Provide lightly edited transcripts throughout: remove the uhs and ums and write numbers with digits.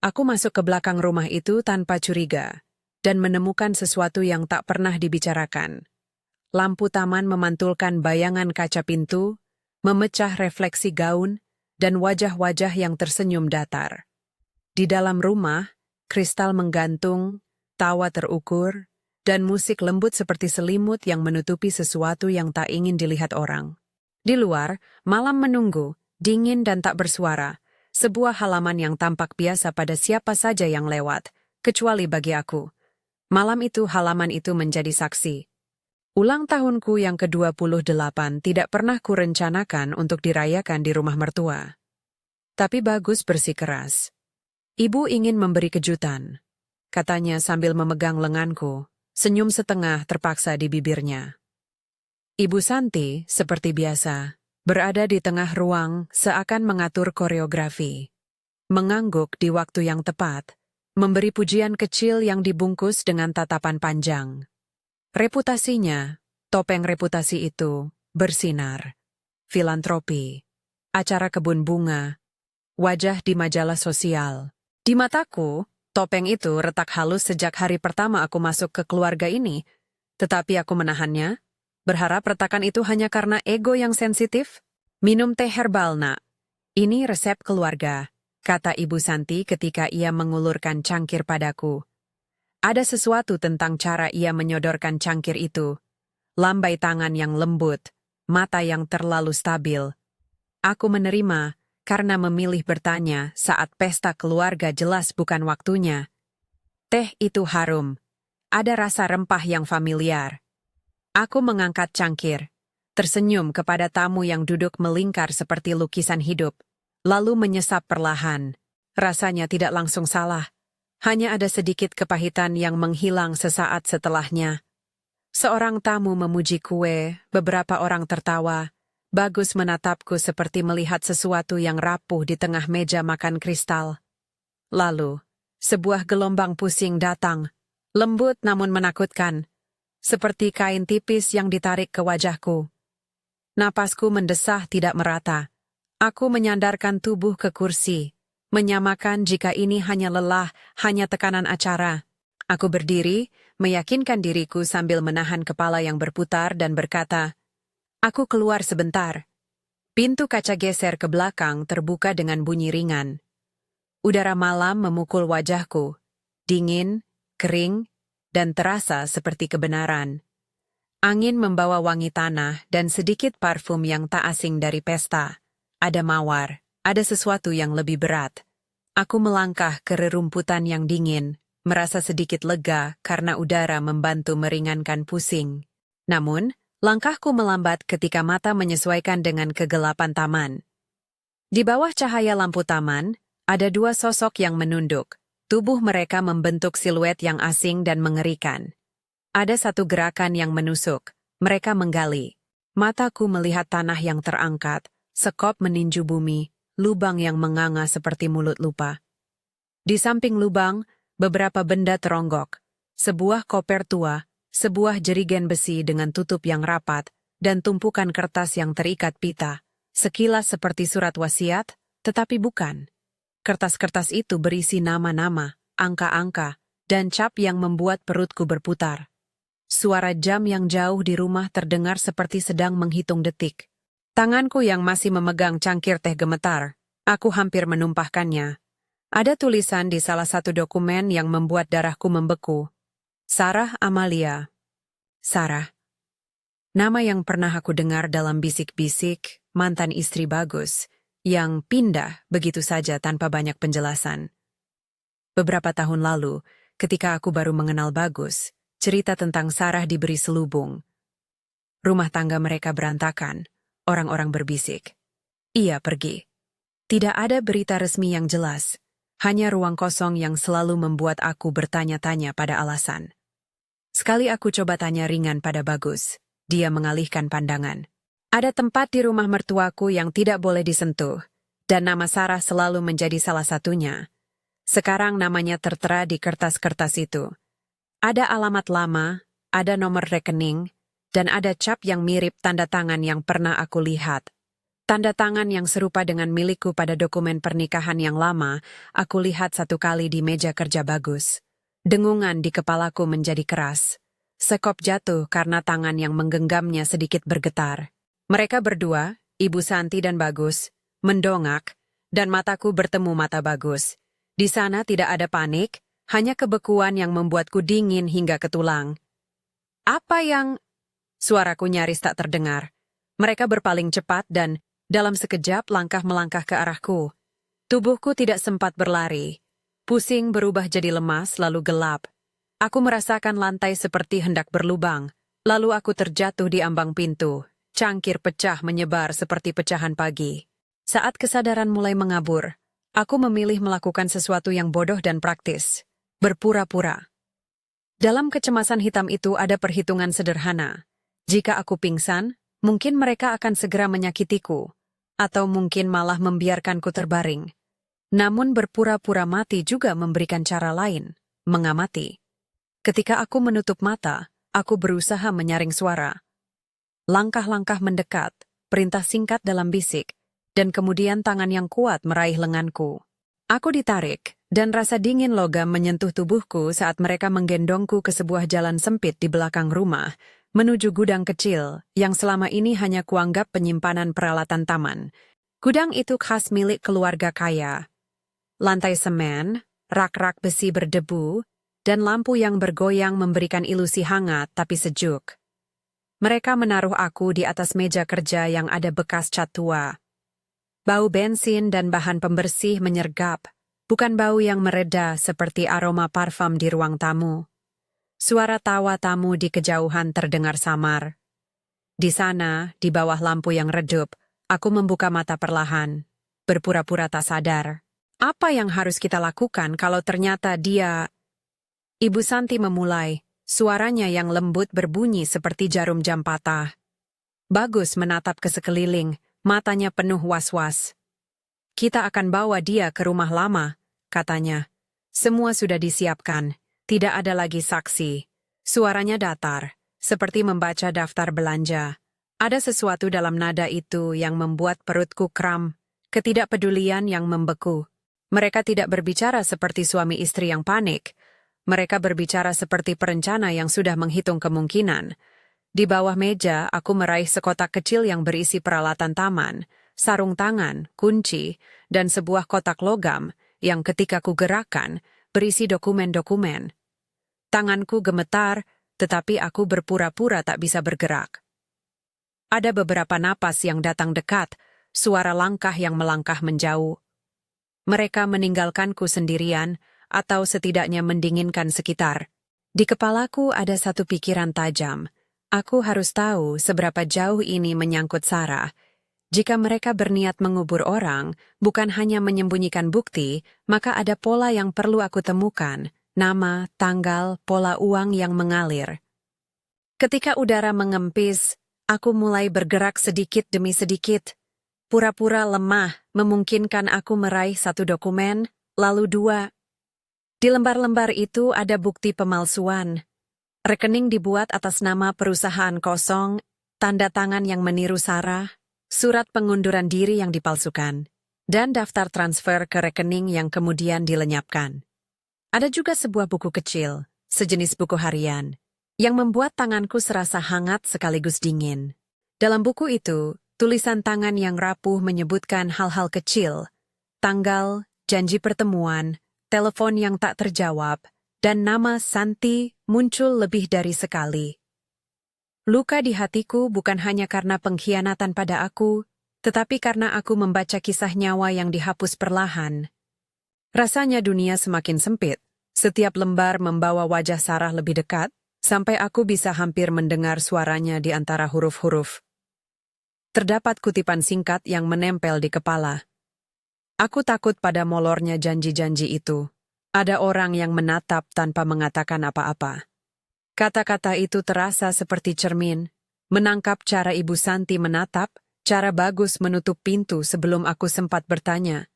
Aku masuk ke belakang rumah itu tanpa curiga dan menemukan sesuatu yang tak pernah dibicarakan. Lampu taman memantulkan bayangan kaca pintu, memecah refleksi gaun, dan wajah-wajah yang tersenyum datar. Di dalam rumah, kristal menggantung, tawa terukur, dan musik lembut seperti selimut yang menutupi sesuatu yang tak ingin dilihat orang. Di luar, malam menunggu, dingin dan tak bersuara, sebuah halaman yang tampak biasa pada siapa saja yang lewat, kecuali bagi aku. Malam itu halaman itu menjadi saksi. Ulang tahunku yang ke-28 tidak pernah kurencanakan untuk dirayakan di rumah mertua. Tapi Bagus bersikeras. Ibu ingin memberi kejutan, katanya sambil memegang lenganku, senyum setengah terpaksa di bibirnya. Ibu Santi, seperti biasa, berada di tengah ruang seakan mengatur koreografi. Mengangguk di waktu yang tepat, memberi pujian kecil yang dibungkus dengan tatapan panjang. Reputasinya, topeng reputasi itu, bersinar. Filantropi, acara kebun bunga, wajah di majalah sosial. Di mataku, topeng itu retak halus sejak hari pertama aku masuk ke keluarga ini, tetapi aku menahannya, berharap retakan itu hanya karena ego yang sensitif. Minum teh herbal, nak. Ini resep keluarga, kata Ibu Santi ketika ia mengulurkan cangkir padaku. Ada sesuatu tentang cara ia menyodorkan cangkir itu. Lambai tangan yang lembut, mata yang terlalu stabil. Aku menerima karena memilih bertanya saat pesta keluarga jelas bukan waktunya. Teh itu harum. Ada rasa rempah yang familiar. Aku mengangkat cangkir, tersenyum kepada tamu yang duduk melingkar seperti lukisan hidup, lalu menyesap perlahan. Rasanya tidak langsung salah. Hanya ada sedikit kepahitan yang menghilang sesaat setelahnya. Seorang tamu memuji kue, beberapa orang tertawa. Bagus menatapku seperti melihat sesuatu yang rapuh di tengah meja makan kristal. Lalu, sebuah gelombang pusing datang, lembut namun menakutkan, seperti kain tipis yang ditarik ke wajahku. Napasku mendesah tidak merata. Aku menyandarkan tubuh ke kursi, menyamakan jika ini hanya lelah, hanya tekanan acara. Aku berdiri, meyakinkan diriku sambil menahan kepala yang berputar dan berkata, "Aku keluar sebentar." Pintu kaca geser ke belakang terbuka dengan bunyi ringan. Udara malam memukul wajahku, dingin, kering, dan terasa seperti kebenaran. Angin membawa wangi tanah dan sedikit parfum yang tak asing dari pesta. Ada mawar, ada sesuatu yang lebih berat. Aku melangkah ke rerumputan yang dingin, merasa sedikit lega karena udara membantu meringankan pusing. Namun, langkahku melambat ketika mata menyesuaikan dengan kegelapan taman. Di bawah cahaya lampu taman, ada dua sosok yang menunduk. Tubuh mereka membentuk siluet yang asing dan mengerikan. Ada satu gerakan yang menusuk. Mereka menggali. Mataku melihat tanah yang terangkat, sekop meninju bumi, lubang yang menganga seperti mulut lupa. Di samping lubang, beberapa benda teronggok. Sebuah koper tua, sebuah jerigen besi dengan tutup yang rapat, dan tumpukan kertas yang terikat pita. Sekilas seperti surat wasiat, tetapi bukan. Kertas-kertas itu berisi nama-nama, angka-angka, dan cap yang membuat perutku berputar. Suara jam yang jauh di rumah terdengar seperti sedang menghitung detik. Tanganku yang masih memegang cangkir teh gemetar. Aku hampir menumpahkannya. Ada tulisan di salah satu dokumen yang membuat darahku membeku. Sarah Amalia. Sarah. Nama yang pernah aku dengar dalam bisik-bisik mantan istri Bagus, yang pindah begitu saja tanpa banyak penjelasan. Beberapa tahun lalu, ketika aku baru mengenal Bagus, cerita tentang Sarah diberi selubung. Rumah tangga mereka berantakan. Orang-orang berbisik. Ia pergi. Tidak ada berita resmi yang jelas, hanya ruang kosong yang selalu membuat aku bertanya-tanya pada alasan. Sekali aku coba tanya ringan pada Bagus, dia mengalihkan pandangan. Ada tempat di rumah mertuaku yang tidak boleh disentuh, dan nama Sarah selalu menjadi salah satunya. Sekarang namanya tertera di kertas-kertas itu. Ada alamat lama, ada nomor rekening, dan ada cap yang mirip tanda tangan yang pernah aku lihat. Tanda tangan yang serupa dengan milikku pada dokumen pernikahan yang lama, aku lihat satu kali di meja kerja Bagus. Dengungan di kepalaku menjadi keras. Sekop jatuh karena tangan yang menggenggamnya sedikit bergetar. Mereka berdua, Ibu Santi dan Bagus, mendongak, dan mataku bertemu mata Bagus. Di sana tidak ada panik, hanya kebekuan yang membuatku dingin hingga ke tulang. Apa yang... Suaraku nyaris tak terdengar. Mereka berpaling cepat dan, dalam sekejap, langkah melangkah ke arahku. Tubuhku tidak sempat berlari. Pusing berubah jadi lemas, lalu gelap. Aku merasakan lantai seperti hendak berlubang. Lalu aku terjatuh di ambang pintu. Cangkir pecah menyebar seperti pecahan pagi. Saat kesadaran mulai mengabur, aku memilih melakukan sesuatu yang bodoh dan praktis. Berpura-pura. Dalam kecemasan hitam itu ada perhitungan sederhana. Jika aku pingsan, mungkin mereka akan segera menyakitiku, atau mungkin malah membiarkanku terbaring. Namun berpura-pura mati juga memberikan cara lain, mengamati. Ketika aku menutup mata, aku berusaha menyaring suara. Langkah-langkah mendekat, perintah singkat dalam bisik, dan kemudian tangan yang kuat meraih lenganku. Aku ditarik, dan rasa dingin logam menyentuh tubuhku saat mereka menggendongku ke sebuah jalan sempit di belakang rumah, menuju gudang kecil yang selama ini hanya kuanggap penyimpanan peralatan taman. Gudang itu khas milik keluarga kaya. Lantai semen, rak-rak besi berdebu, dan lampu yang bergoyang memberikan ilusi hangat tapi sejuk. Mereka menaruh aku di atas meja kerja yang ada bekas cat tua. Bau bensin dan bahan pembersih menyergap, bukan bau yang mereda seperti aroma parfum di ruang tamu. Suara tawa tamu di kejauhan terdengar samar. Di sana, di bawah lampu yang redup, aku membuka mata perlahan, berpura-pura tak sadar. Apa yang harus kita lakukan kalau ternyata dia... Ibu Santi memulai, suaranya yang lembut berbunyi seperti jarum jam patah. Bagus menatap ke sekeliling, matanya penuh was-was. Kita akan bawa dia ke rumah lama, katanya. Semua sudah disiapkan. Tidak ada lagi saksi. Suaranya datar, seperti membaca daftar belanja. Ada sesuatu dalam nada itu yang membuat perutku kram, ketidakpedulian yang membeku. Mereka tidak berbicara seperti suami istri yang panik. Mereka berbicara seperti perencana yang sudah menghitung kemungkinan. Di bawah meja, aku meraih sekotak kecil yang berisi peralatan taman, sarung tangan, kunci, dan sebuah kotak logam yang ketika ku gerakkan, berisi dokumen-dokumen. Tanganku gemetar, tetapi aku berpura-pura tak bisa bergerak. Ada beberapa napas yang datang dekat, suara langkah yang melangkah menjauh. Mereka meninggalkanku sendirian, atau setidaknya mendinginkan sekitar. Di kepalaku ada satu pikiran tajam. Aku harus tahu seberapa jauh ini menyangkut Sarah. Jika mereka berniat mengubur orang, bukan hanya menyembunyikan bukti, maka ada pola yang perlu aku temukan, nama, tanggal, pola uang yang mengalir. Ketika udara mengempis, aku mulai bergerak sedikit demi sedikit. Pura-pura lemah memungkinkan aku meraih satu dokumen, lalu dua. Di lembar-lembar itu ada bukti pemalsuan. Rekening dibuat atas nama perusahaan kosong, tanda tangan yang meniru Sarah, surat pengunduran diri yang dipalsukan, dan daftar transfer ke rekening yang kemudian dilenyapkan. Ada juga sebuah buku kecil, sejenis buku harian, yang membuat tanganku serasa hangat sekaligus dingin. Dalam buku itu, tulisan tangan yang rapuh menyebutkan hal-hal kecil, tanggal, janji pertemuan, telepon yang tak terjawab, dan nama Santi muncul lebih dari sekali. Luka di hatiku bukan hanya karena pengkhianatan pada aku, tetapi karena aku membaca kisah nyawa yang dihapus perlahan. Rasanya dunia semakin sempit. Setiap lembar membawa wajah Sarah lebih dekat, sampai aku bisa hampir mendengar suaranya di antara huruf-huruf. Terdapat kutipan singkat yang menempel di kepala. Aku takut pada molornya janji-janji itu. Ada orang yang menatap tanpa mengatakan apa-apa. Kata-kata itu terasa seperti cermin, menangkap cara Ibu Santi menatap, cara Bagus menutup pintu sebelum aku sempat bertanya.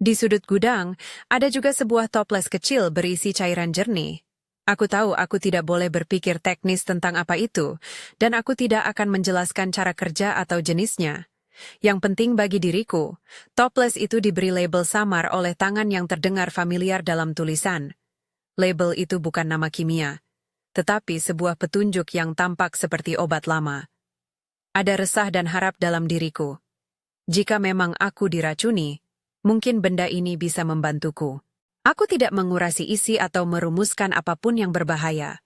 Di sudut gudang, ada juga sebuah toples kecil berisi cairan jernih. Aku tahu aku tidak boleh berpikir teknis tentang apa itu, dan aku tidak akan menjelaskan cara kerja atau jenisnya. Yang penting bagi diriku, toples itu diberi label samar oleh tangan yang terdengar familiar dalam tulisan. Label itu bukan nama kimia, tetapi sebuah petunjuk yang tampak seperti obat lama. Ada resah dan harap dalam diriku. Jika memang aku diracuni, mungkin benda ini bisa membantuku. Aku tidak mengurasi isi atau merumuskan apapun yang berbahaya.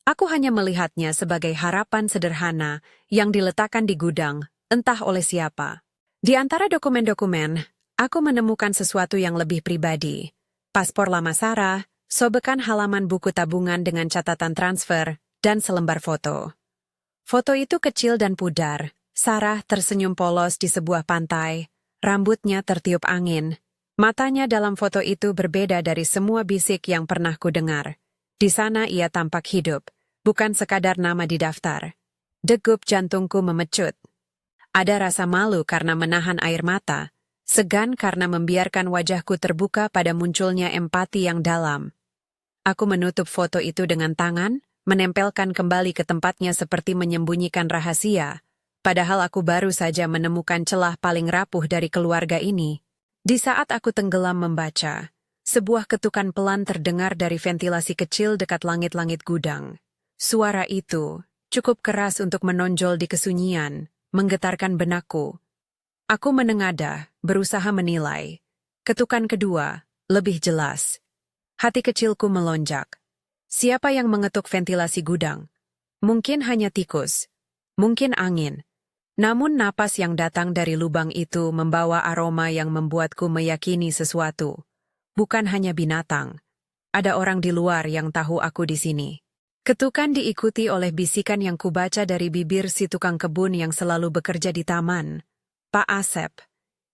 Aku hanya melihatnya sebagai harapan sederhana yang diletakkan di gudang, entah oleh siapa. Di antara dokumen-dokumen, aku menemukan sesuatu yang lebih pribadi. Paspor lama Sarah, sobekan halaman buku tabungan dengan catatan transfer, dan selembar foto. Foto itu kecil dan pudar. Sarah tersenyum polos di sebuah pantai. Rambutnya tertiup angin. Matanya dalam foto itu berbeda dari semua bisik yang pernah kudengar. Di sana ia tampak hidup, bukan sekadar nama di daftar. Degup jantungku memecut. Ada rasa malu karena menahan air mata, segan karena membiarkan wajahku terbuka pada munculnya empati yang dalam. Aku menutup foto itu dengan tangan, menempelkan kembali ke tempatnya seperti menyembunyikan rahasia, padahal aku baru saja menemukan celah paling rapuh dari keluarga ini. Di saat aku tenggelam membaca, sebuah ketukan pelan terdengar dari ventilasi kecil dekat langit-langit gudang. Suara itu cukup keras untuk menonjol di kesunyian, menggetarkan benakku. Aku menengadah, berusaha menilai. Ketukan kedua, lebih jelas. Hati kecilku melonjak. Siapa yang mengetuk ventilasi gudang? Mungkin hanya tikus. Mungkin angin. Namun napas yang datang dari lubang itu membawa aroma yang membuatku meyakini sesuatu. Bukan hanya binatang. Ada orang di luar yang tahu aku di sini. Ketukan diikuti oleh bisikan yang kubaca dari bibir si tukang kebun yang selalu bekerja di taman. Pak Asep.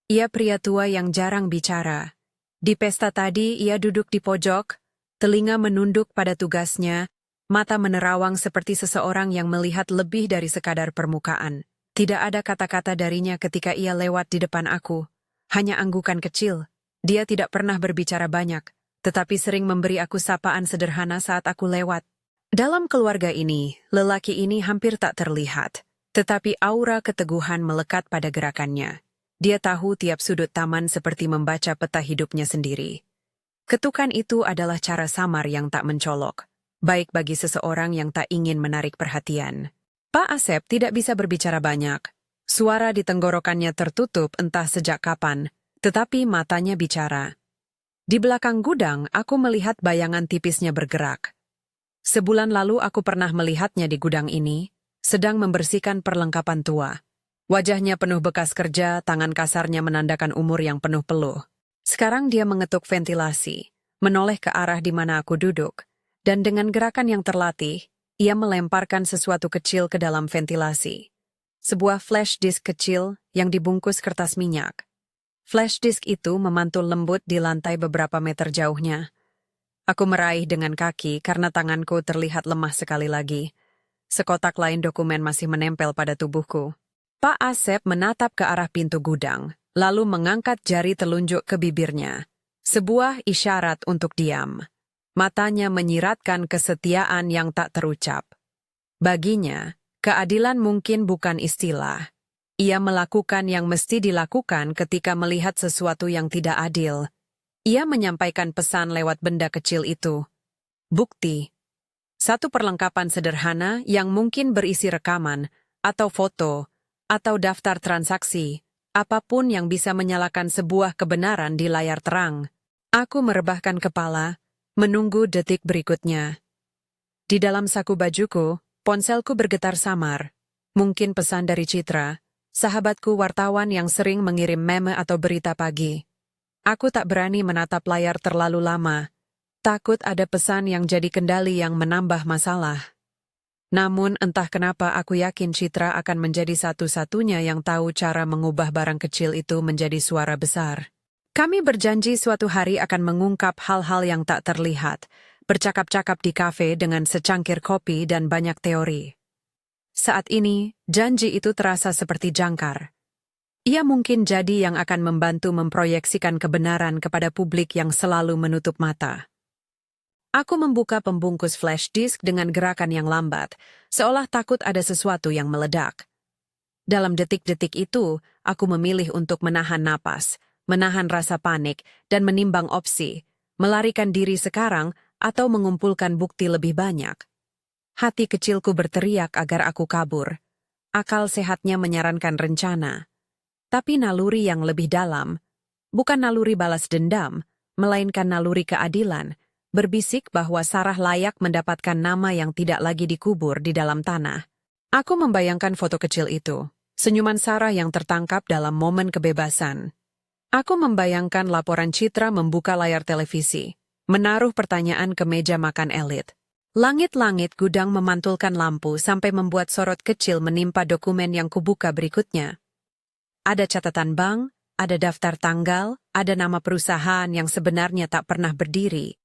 Ia pria tua yang jarang bicara. Di pesta tadi ia duduk di pojok, telinga menunduk pada tugasnya, mata menerawang seperti seseorang yang melihat lebih dari sekadar permukaan. Tidak ada kata-kata darinya ketika ia lewat di depan aku. Hanya anggukan kecil. Dia tidak pernah berbicara banyak, tetapi sering memberi aku sapaan sederhana saat aku lewat. Dalam keluarga ini, lelaki ini hampir tak terlihat, tetapi aura keteguhan melekat pada gerakannya. Dia tahu tiap sudut taman seperti membaca peta hidupnya sendiri. Ketukan itu adalah cara samar yang tak mencolok, baik bagi seseorang yang tak ingin menarik perhatian. Pak Asep tidak bisa berbicara banyak. Suara di tenggorokannya tertutup entah sejak kapan, tetapi matanya bicara. Di belakang gudang, aku melihat bayangan tipisnya bergerak. Sebulan lalu aku pernah melihatnya di gudang ini, sedang membersihkan perlengkapan tua. Wajahnya penuh bekas kerja, tangan kasarnya menandakan umur yang penuh peluh. Sekarang dia mengetuk ventilasi, menoleh ke arah di mana aku duduk, dan dengan gerakan yang terlatih, ia melemparkan sesuatu kecil ke dalam ventilasi. Sebuah flash disk kecil yang dibungkus kertas minyak. Flash disk itu memantul lembut di lantai beberapa meter jauhnya. Aku meraih dengan kaki karena tanganku terlihat lemah sekali lagi. Sekotak lain dokumen masih menempel pada tubuhku. Pak Asep menatap ke arah pintu gudang, lalu mengangkat jari telunjuk ke bibirnya. Sebuah isyarat untuk diam. Matanya menyiratkan kesetiaan yang tak terucap. Baginya, keadilan mungkin bukan istilah. Ia melakukan yang mesti dilakukan ketika melihat sesuatu yang tidak adil. Ia menyampaikan pesan lewat benda kecil itu. Bukti. Satu perlengkapan sederhana yang mungkin berisi rekaman, atau foto, atau daftar transaksi, apapun yang bisa menyalakan sebuah kebenaran di layar terang. Aku merebahkan kepala, menunggu detik berikutnya. Di dalam saku bajuku, ponselku bergetar samar. Mungkin pesan dari Citra, sahabatku wartawan yang sering mengirim meme atau berita pagi. Aku tak berani menatap layar terlalu lama. Takut ada pesan yang jadi kendali yang menambah masalah. Namun entah kenapa aku yakin Citra akan menjadi satu-satunya yang tahu cara mengubah barang kecil itu menjadi suara besar. Kami berjanji suatu hari akan mengungkap hal-hal yang tak terlihat, bercakap-cakap di kafe dengan secangkir kopi dan banyak teori. Saat ini, janji itu terasa seperti jangkar. Ia mungkin jadi yang akan membantu memproyeksikan kebenaran kepada publik yang selalu menutup mata. Aku membuka pembungkus flash disk dengan gerakan yang lambat, seolah takut ada sesuatu yang meledak. Dalam detik-detik itu, aku memilih untuk menahan napas, menahan rasa panik, dan menimbang opsi, melarikan diri sekarang atau mengumpulkan bukti lebih banyak. Hati kecilku berteriak agar aku kabur. Akal sehatnya menyarankan rencana. Tapi naluri yang lebih dalam, bukan naluri balas dendam, melainkan naluri keadilan, berbisik bahwa Sarah layak mendapatkan nama yang tidak lagi dikubur di dalam tanah. Aku membayangkan foto kecil itu, senyuman Sarah yang tertangkap dalam momen kebebasan. Aku membayangkan laporan Citra membuka layar televisi, menaruh pertanyaan ke meja makan elit. Langit-langit gudang memantulkan lampu sampai membuat sorot kecil menimpa dokumen yang kubuka berikutnya. Ada catatan bank, ada daftar tanggal, ada nama perusahaan yang sebenarnya tak pernah berdiri.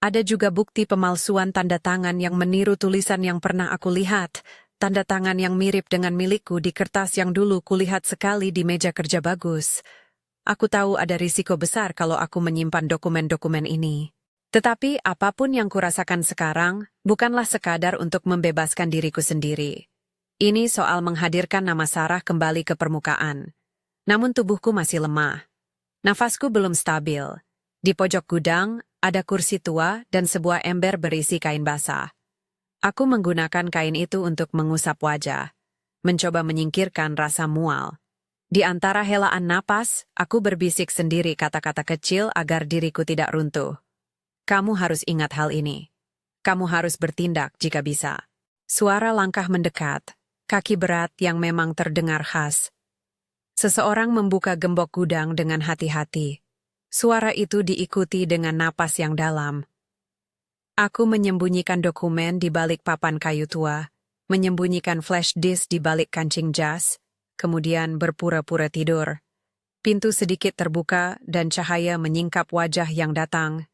Ada juga bukti pemalsuan tanda tangan yang meniru tulisan yang pernah aku lihat, tanda tangan yang mirip dengan milikku di kertas yang dulu kulihat sekali di meja kerja bagus. Aku tahu ada risiko besar kalau aku menyimpan dokumen-dokumen ini. Tetapi apapun yang kurasakan sekarang, bukanlah sekadar untuk membebaskan diriku sendiri. Ini soal menghadirkan nama Sarah kembali ke permukaan. Namun tubuhku masih lemah. Nafasku belum stabil. Di pojok gudang, ada kursi tua dan sebuah ember berisi kain basah. Aku menggunakan kain itu untuk mengusap wajah, mencoba menyingkirkan rasa mual. Di antara helaan napas, aku berbisik sendiri kata-kata kecil agar diriku tidak runtuh. Kamu harus ingat hal ini. Kamu harus bertindak jika bisa. Suara langkah mendekat, kaki berat yang memang terdengar khas. Seseorang membuka gembok gudang dengan hati-hati. Suara itu diikuti dengan napas yang dalam. Aku menyembunyikan dokumen di balik papan kayu tua, menyembunyikan flash disk di balik kancing jas, kemudian berpura-pura tidur. Pintu sedikit terbuka dan cahaya menyingkap wajah yang datang.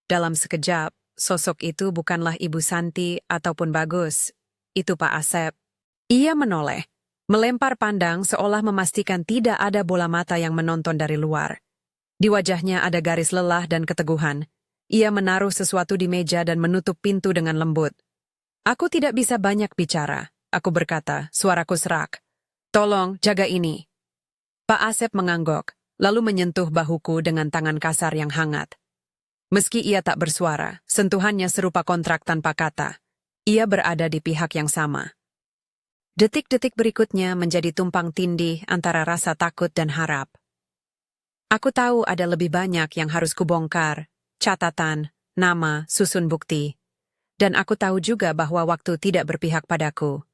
Dalam sekejap, sosok itu bukanlah Ibu Santi ataupun Bagus. Itu Pak Asep. Ia menoleh, melempar pandang seolah memastikan tidak ada bola mata yang menonton dari luar. Di wajahnya ada garis lelah dan keteguhan. Ia menaruh sesuatu di meja dan menutup pintu dengan lembut. Aku tidak bisa banyak bicara, aku berkata, suaraku serak. Tolong, jaga ini. Pak Asep mengangguk, lalu menyentuh bahuku dengan tangan kasar yang hangat. Meski ia tak bersuara, sentuhannya serupa kontrak tanpa kata. Ia berada di pihak yang sama. Detik-detik berikutnya menjadi tumpang tindih antara rasa takut dan harap. Aku tahu ada lebih banyak yang harus kubongkar, catatan, nama, susun bukti. Dan aku tahu juga bahwa waktu tidak berpihak padaku.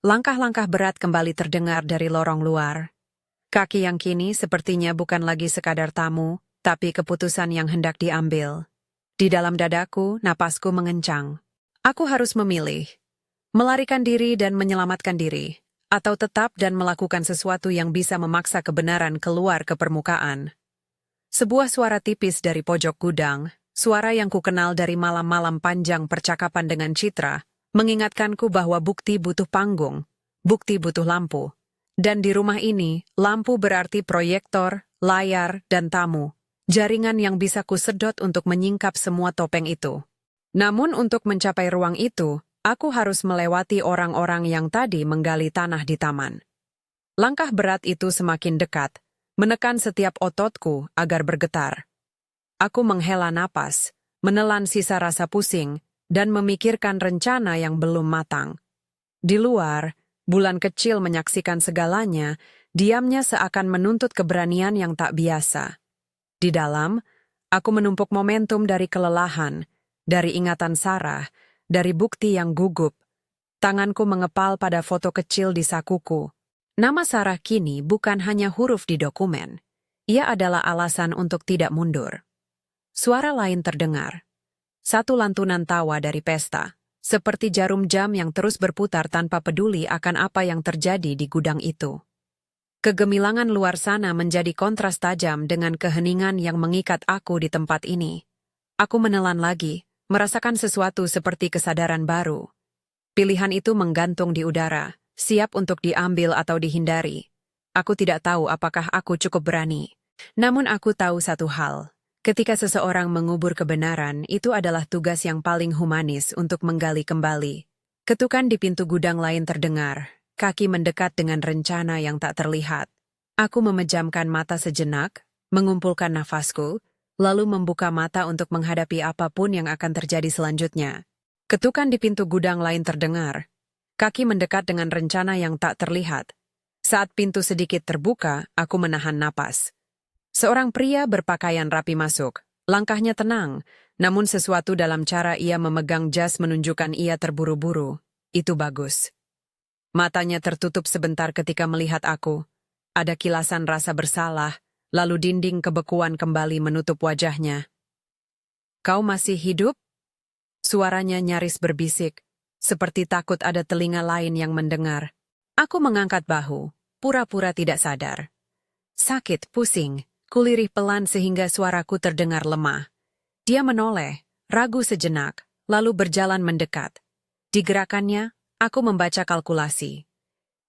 Langkah-langkah berat kembali terdengar dari lorong luar. Kaki yang kini sepertinya bukan lagi sekadar tamu, tapi keputusan yang hendak diambil. Di dalam dadaku, napasku mengencang. Aku harus memilih. Melarikan diri dan menyelamatkan diri. Atau tetap dan melakukan sesuatu yang bisa memaksa kebenaran keluar ke permukaan. Sebuah suara tipis dari pojok gudang, suara yang kukenal dari malam-malam panjang percakapan dengan Citra, mengingatkanku bahwa bukti butuh panggung, bukti butuh lampu. Dan di rumah ini, lampu berarti proyektor, layar, dan tamu. Jaringan yang bisa kusedot untuk menyingkap semua topeng itu. Namun untuk mencapai ruang itu, aku harus melewati orang-orang yang tadi menggali tanah di taman. Langkah berat itu semakin dekat, menekan setiap ototku agar bergetar. Aku menghela napas, menelan sisa rasa pusing, dan memikirkan rencana yang belum matang. Di luar, bulan kecil menyaksikan segalanya, diamnya seakan menuntut keberanian yang tak biasa. Di dalam, aku menumpuk momentum dari kelelahan, dari ingatan Sarah, dari bukti yang gugup. Tanganku mengepal pada foto kecil di sakuku. Nama Sarah kini bukan hanya huruf di dokumen. Ia adalah alasan untuk tidak mundur. Suara lain terdengar. Satu lantunan tawa dari pesta, seperti jarum jam yang terus berputar tanpa peduli akan apa yang terjadi di gudang itu. Kegemilangan luar sana menjadi kontras tajam dengan keheningan yang mengikat aku di tempat ini. Aku menelan lagi, merasakan sesuatu seperti kesadaran baru. Pilihan itu menggantung di udara, siap untuk diambil atau dihindari. Aku tidak tahu apakah aku cukup berani. Namun aku tahu satu hal. Ketika seseorang mengubur kebenaran, itu adalah tugas yang paling humanis untuk menggali kembali. Ketukan di pintu gudang lain terdengar. kaki mendekat dengan rencana yang tak terlihat. Aku memejamkan mata sejenak, mengumpulkan nafasku, lalu membuka mata untuk menghadapi apapun yang akan terjadi selanjutnya. Ketukan di pintu gudang lain terdengar. Kaki mendekat dengan rencana yang tak terlihat. Saat pintu sedikit terbuka, aku menahan napas. Seorang pria berpakaian rapi masuk. Langkahnya tenang, namun sesuatu dalam cara ia memegang jas menunjukkan ia terburu-buru. Itu bagus. Matanya tertutup sebentar ketika melihat aku. Ada kilasan rasa bersalah, lalu dinding kebekuan kembali menutup wajahnya. "Kau masih hidup?" Suaranya nyaris berbisik, seperti takut ada telinga lain yang mendengar. Aku mengangkat bahu, pura-pura tidak sadar. Sakit, pusing, kulirih pelan sehingga suaraku terdengar lemah. Dia menoleh, ragu sejenak, lalu berjalan mendekat. Di gerakannya, aku membaca kalkulasi.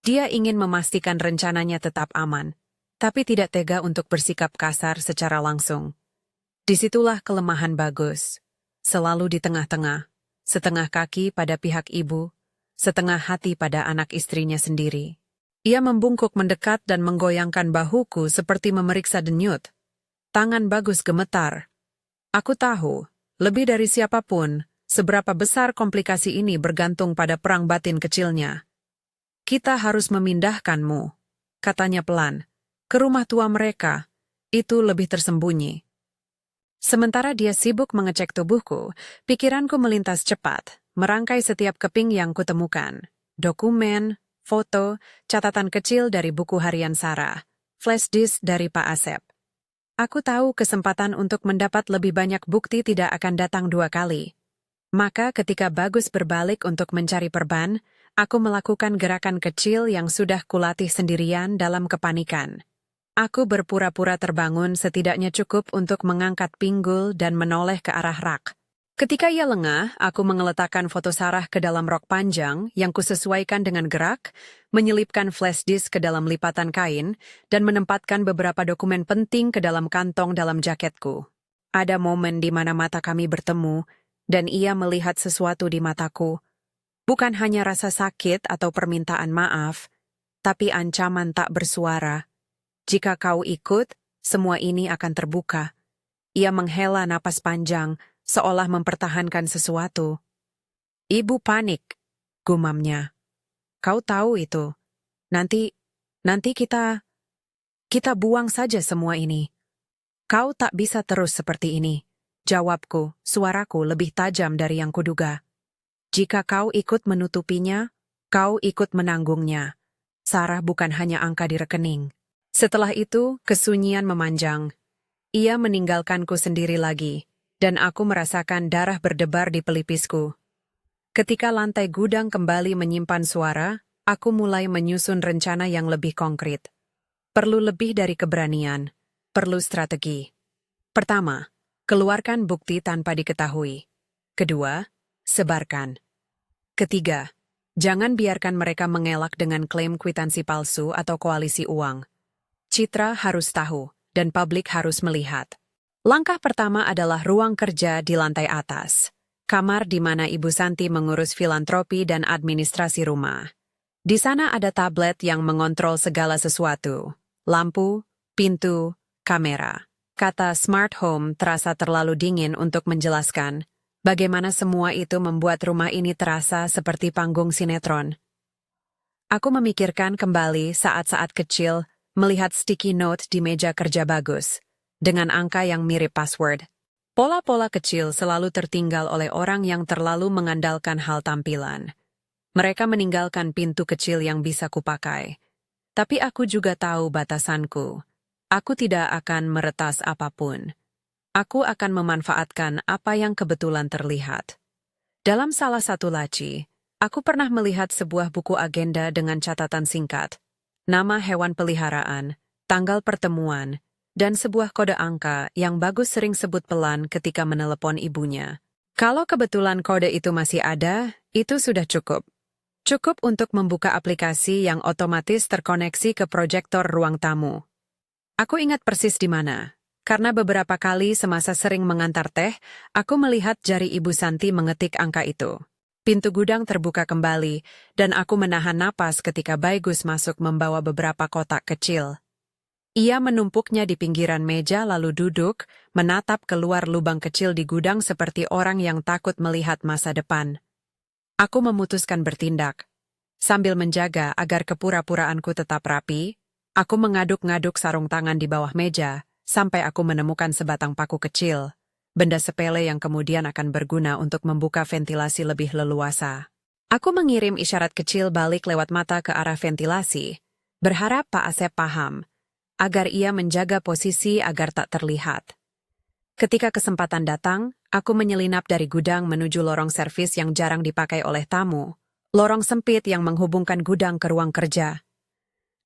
Dia ingin memastikan rencananya tetap aman, tapi tidak tega untuk bersikap kasar secara langsung. Disitulah kelemahan Bagus. Selalu di tengah-tengah, setengah kaki pada pihak ibu, setengah hati pada anak istrinya sendiri. Ia membungkuk mendekat dan menggoyangkan bahuku seperti memeriksa denyut. Tangan Bagus gemetar. Aku tahu, lebih dari siapapun, seberapa besar komplikasi ini bergantung pada perang batin kecilnya. "Kita harus memindahkanmu," katanya pelan, "ke rumah tua mereka. Itu lebih tersembunyi." Sementara dia sibuk mengecek tubuhku, pikiranku melintas cepat, merangkai setiap keping yang kutemukan. Dokumen, foto, catatan kecil dari buku harian Sarah, flash disk dari Pak Asep. Aku tahu kesempatan untuk mendapat lebih banyak bukti tidak akan datang dua kali. Maka ketika Bagus berbalik untuk mencari perban, aku melakukan gerakan kecil yang sudah kulatih sendirian dalam kepanikan. Aku berpura-pura terbangun setidaknya cukup untuk mengangkat pinggul dan menoleh ke arah rak. Ketika ia lengah, aku mengeletakkan foto Sarah ke dalam rok panjang yang kusesuaikan dengan gerak, menyelipkan flash disk ke dalam lipatan kain, dan menempatkan beberapa dokumen penting ke dalam kantong dalam jaketku. Ada momen di mana mata kami bertemu, dan ia melihat sesuatu di mataku. Bukan hanya rasa sakit atau permintaan maaf, tapi ancaman tak bersuara. "Jika kau ikut, semua ini akan terbuka." Ia menghela napas panjang, seolah mempertahankan sesuatu. "Ibu panik," gumamnya. "Kau tahu itu. Nanti kita buang saja semua ini." "Kau tak bisa terus seperti ini," jawabku, suaraku lebih tajam dari yang kuduga. "Jika kau ikut menutupinya, kau ikut menanggungnya. Sarah bukan hanya angka di rekening." Setelah itu, kesunyian memanjang. Ia meninggalkanku sendiri lagi, dan aku merasakan darah berdebar di pelipisku. Ketika lantai gudang kembali menyimpan suara, aku mulai menyusun rencana yang lebih konkret. Perlu lebih dari keberanian, perlu strategi. Pertama, keluarkan bukti tanpa diketahui. Kedua, sebarkan. Ketiga, jangan biarkan mereka mengelak dengan klaim kwitansi palsu atau koalisi uang. Citra harus tahu, dan publik harus melihat. Langkah pertama adalah ruang kerja di lantai atas. Kamar di mana Ibu Santi mengurus filantropi dan administrasi rumah. Di sana ada tablet yang mengontrol segala sesuatu. Lampu, pintu, kamera. Kata smart home terasa terlalu dingin untuk menjelaskan bagaimana semua itu membuat rumah ini terasa seperti panggung sinetron. Aku memikirkan kembali saat-saat kecil melihat sticky note di meja kerja Bagus, dengan angka yang mirip password. Pola-pola kecil selalu tertinggal oleh orang yang terlalu mengandalkan hal tampilan. Mereka meninggalkan pintu kecil yang bisa kupakai. Tapi aku juga tahu batasanku. Aku tidak akan meretas apapun. Aku akan memanfaatkan apa yang kebetulan terlihat. Dalam salah satu laci, aku pernah melihat sebuah buku agenda dengan catatan singkat. Nama hewan peliharaan, tanggal pertemuan, dan sebuah kode angka yang Bagus sering sebut pelan ketika menelepon ibunya. Kalau kebetulan kode itu masih ada, itu sudah cukup. Cukup untuk membuka aplikasi yang otomatis terkoneksi ke proyektor ruang tamu. Aku ingat persis di mana, karena beberapa kali semasa sering mengantar teh, aku melihat jari Ibu Santi mengetik angka itu. Pintu gudang terbuka kembali, dan aku menahan napas ketika Bagus masuk membawa beberapa kotak kecil. Ia menumpuknya di pinggiran meja lalu duduk, menatap keluar lubang kecil di gudang seperti orang yang takut melihat masa depan. Aku memutuskan bertindak. Sambil menjaga agar kepura-puraanku tetap rapi, aku mengaduk-ngaduk sarung tangan di bawah meja, sampai aku menemukan sebatang paku kecil. Benda sepele yang kemudian akan berguna untuk membuka ventilasi lebih leluasa. Aku mengirim isyarat kecil balik lewat mata ke arah ventilasi, berharap Pak Asep paham, agar ia menjaga posisi agar tak terlihat. Ketika kesempatan datang, aku menyelinap dari gudang menuju lorong servis yang jarang dipakai oleh tamu, lorong sempit yang menghubungkan gudang ke ruang kerja.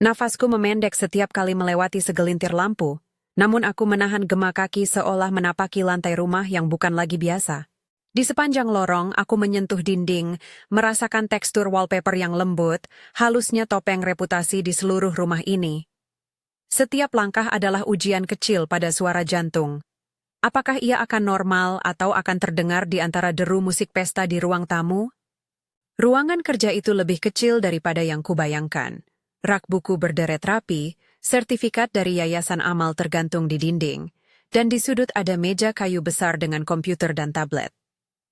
Nafasku memendek setiap kali melewati segelintir lampu, namun aku menahan gema kaki seolah menapaki lantai rumah yang bukan lagi biasa. Di sepanjang lorong, aku menyentuh dinding, merasakan tekstur wallpaper yang lembut, halusnya topeng reputasi di seluruh rumah ini. Setiap langkah adalah ujian kecil pada suara jantung. Apakah ia akan normal atau akan terdengar di antara deru musik pesta di ruang tamu? Ruangan kerja itu lebih kecil daripada yang kubayangkan. Rak buku berderet rapi, sertifikat dari Yayasan Amal tergantung di dinding, dan di sudut ada meja kayu besar dengan komputer dan tablet.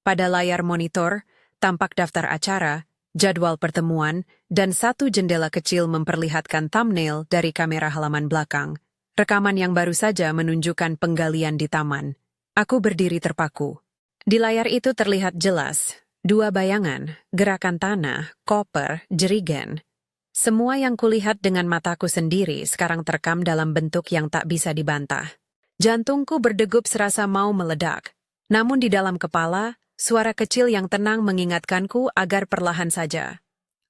Pada layar monitor, tampak daftar acara, jadwal pertemuan, dan satu jendela kecil memperlihatkan thumbnail dari kamera halaman belakang. Rekaman yang baru saja menunjukkan penggalian di taman. Aku berdiri terpaku. Di layar itu terlihat jelas, dua bayangan, gerakan tanah, koper, jerigen. Semua yang kulihat dengan mataku sendiri sekarang terekam dalam bentuk yang tak bisa dibantah. Jantungku berdegup serasa mau meledak. Namun di dalam kepala, suara kecil yang tenang mengingatkanku agar perlahan saja.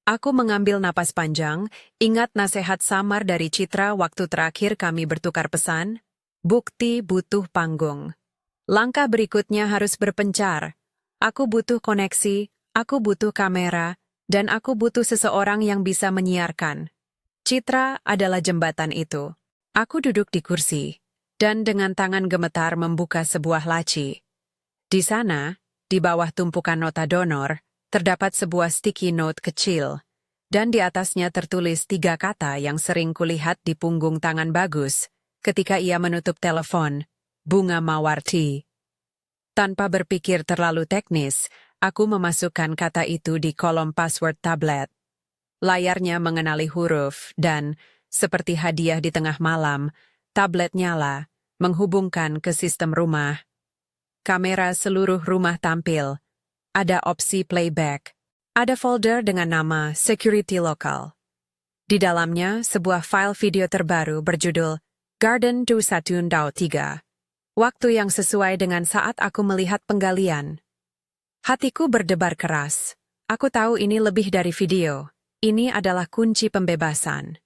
Aku mengambil napas panjang, ingat nasihat samar dari Citra waktu terakhir kami bertukar pesan, bukti butuh panggung. Langkah berikutnya harus berpencar. Aku butuh koneksi, aku butuh kamera, dan aku butuh seseorang yang bisa menyiarkan. Citra adalah jembatan itu. Aku duduk di kursi, dan dengan tangan gemetar membuka sebuah laci. Di sana, di bawah tumpukan nota donor, terdapat sebuah sticky note kecil, dan di atasnya tertulis 3 kata yang sering kulihat di punggung tangan Bagus ketika ia menutup telepon, Bunga Mawarti. Tanpa berpikir terlalu teknis, aku memasukkan kata itu di kolom password tablet. Layarnya mengenali huruf dan, seperti hadiah di tengah malam, tablet nyala, menghubungkan ke sistem rumah. Kamera seluruh rumah tampil. Ada opsi playback. Ada folder dengan nama Security Local. Di dalamnya, sebuah file video terbaru berjudul Garden 21.3. Waktu yang sesuai dengan saat aku melihat penggalian. Hatiku berdebar keras. Aku tahu ini lebih dari video. Ini adalah kunci pembebasan.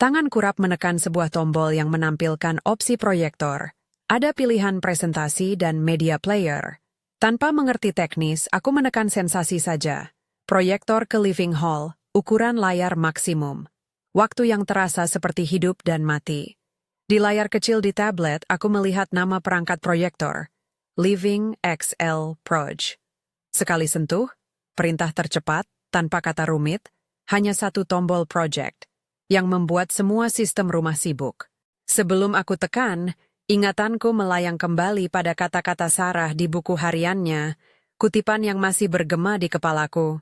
Tangan kurap menekan sebuah tombol yang menampilkan opsi proyektor. Ada pilihan presentasi dan media player. Tanpa mengerti teknis, aku menekan sensasi saja. Proyektor ke living hall, ukuran layar maksimum. Waktu yang terasa seperti hidup dan mati. Di layar kecil di tablet, aku melihat nama perangkat proyektor. Living XL Proj. Sekali sentuh, perintah tercepat, tanpa kata rumit, hanya satu tombol project, yang membuat semua sistem rumah sibuk. Sebelum aku tekan, ingatanku melayang kembali pada kata-kata Sarah di buku hariannya, kutipan yang masih bergema di kepalaku.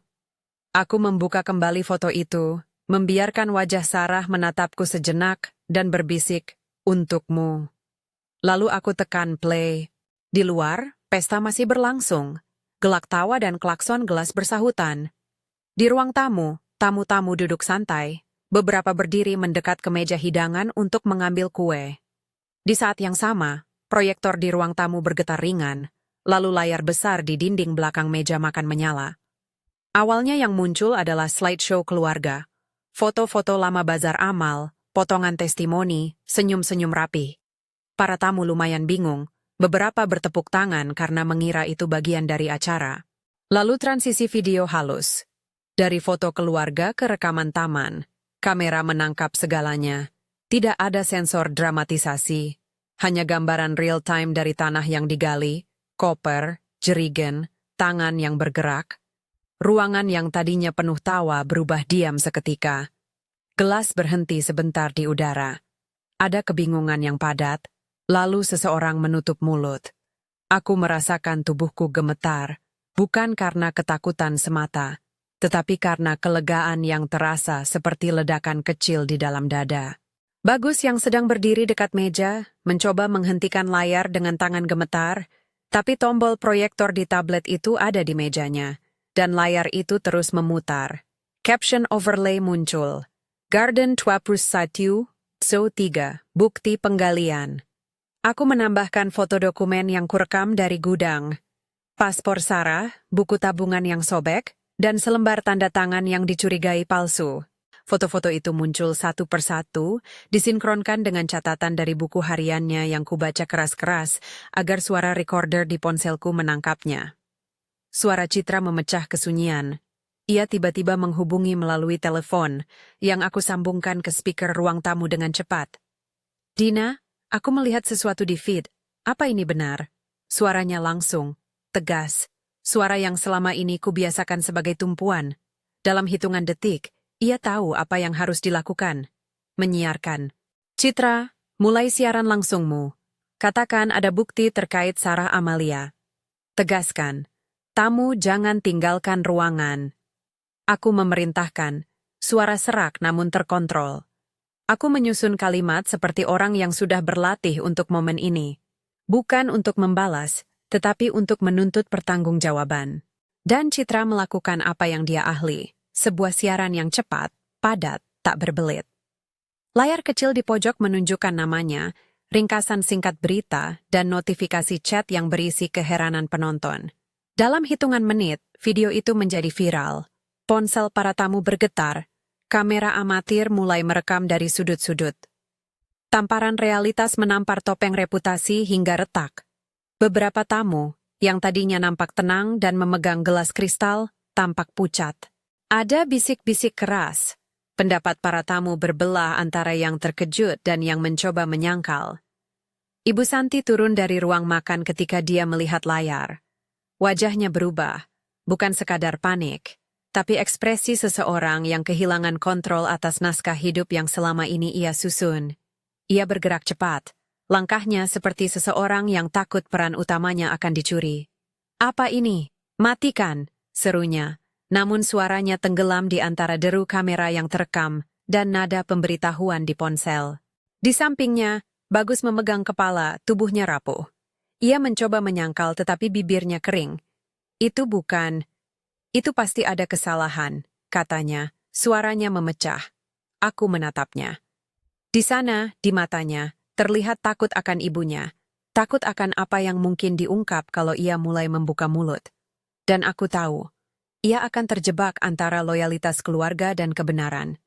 Aku membuka kembali foto itu, membiarkan wajah Sarah menatapku sejenak, dan berbisik, untukmu. Lalu aku tekan play. Di luar, pesta masih berlangsung. Gelak tawa dan klakson gelas bersahutan. Di ruang tamu, tamu-tamu duduk santai. Beberapa berdiri mendekat ke meja hidangan untuk mengambil kue. Di saat yang sama, proyektor di ruang tamu bergetar ringan, lalu layar besar di dinding belakang meja makan menyala. Awalnya yang muncul adalah slideshow keluarga. Foto-foto lama bazar amal, potongan testimoni, senyum-senyum rapi. Para tamu lumayan bingung, beberapa bertepuk tangan karena mengira itu bagian dari acara. Lalu transisi video halus. Dari foto keluarga ke rekaman taman, kamera menangkap segalanya. Tidak ada sensor dramatisasi, hanya gambaran real-time dari tanah yang digali, koper, jerigen, tangan yang bergerak. Ruangan yang tadinya penuh tawa berubah diam seketika. Gelas berhenti sebentar di udara. Ada kebingungan yang padat, lalu seseorang menutup mulut. Aku merasakan tubuhku gemetar, bukan karena ketakutan semata, tetapi karena kelegaan yang terasa seperti ledakan kecil di dalam dada. Bagus yang sedang berdiri dekat meja, mencoba menghentikan layar dengan tangan gemetar, tapi tombol proyektor di tablet itu ada di mejanya, dan layar itu terus memutar. Caption overlay muncul. Garden 21, So 3, bukti penggalian. Aku menambahkan foto dokumen yang kurekam dari gudang. Paspor Sarah, buku tabungan yang sobek, dan selembar tanda tangan yang dicurigai palsu. Foto-foto itu muncul satu persatu, disinkronkan dengan catatan dari buku hariannya yang kubaca keras-keras agar suara recorder di ponselku menangkapnya. Suara Citra memecah kesunyian. Ia tiba-tiba menghubungi melalui telepon yang aku sambungkan ke speaker ruang tamu dengan cepat. Dina, aku melihat sesuatu di feed. Apa ini benar? Suaranya langsung, tegas. Suara yang selama ini kubiasakan sebagai tumpuan. Dalam hitungan detik, ia tahu apa yang harus dilakukan. Menyiarkan. Citra, mulai siaran langsungmu. Katakan ada bukti terkait Sarah Amalia. Tegaskan. Tamu jangan tinggalkan ruangan. Aku memerintahkan. Suara serak namun terkontrol. Aku menyusun kalimat seperti orang yang sudah berlatih untuk momen ini. Bukan untuk membalas, tetapi untuk menuntut pertanggungjawaban. Dan Citra melakukan apa yang dia ahli. Sebuah siaran yang cepat, padat, tak berbelit. Layar kecil di pojok menunjukkan namanya, ringkasan singkat berita, dan notifikasi chat yang berisi keheranan penonton. Dalam hitungan menit, video itu menjadi viral. Ponsel para tamu bergetar, kamera amatir mulai merekam dari sudut-sudut. Tamparan realitas menampar topeng reputasi hingga retak. Beberapa tamu, yang tadinya nampak tenang dan memegang gelas kristal, tampak pucat. Ada bisik-bisik keras. Pendapat para tamu berbelah antara yang terkejut dan yang mencoba menyangkal. Ibu Santi turun dari ruang makan ketika dia melihat layar. Wajahnya berubah, bukan sekadar panik, tapi ekspresi seseorang yang kehilangan kontrol atas naskah hidup yang selama ini ia susun. Ia bergerak cepat, langkahnya seperti seseorang yang takut peran utamanya akan dicuri. "Apa ini? Matikan!" serunya. Namun suaranya tenggelam di antara deru kamera yang terekam dan nada pemberitahuan di ponsel. Di sampingnya, Bagus memegang kepala, tubuhnya rapuh. Ia mencoba menyangkal tetapi bibirnya kering. Itu pasti ada kesalahan, katanya. Suaranya memecah. Aku menatapnya. Di sana, di matanya, terlihat takut akan ibunya. Takut akan apa yang mungkin diungkap kalau ia mulai membuka mulut. Dan aku tahu, ia akan terjebak antara loyalitas keluarga dan kebenaran.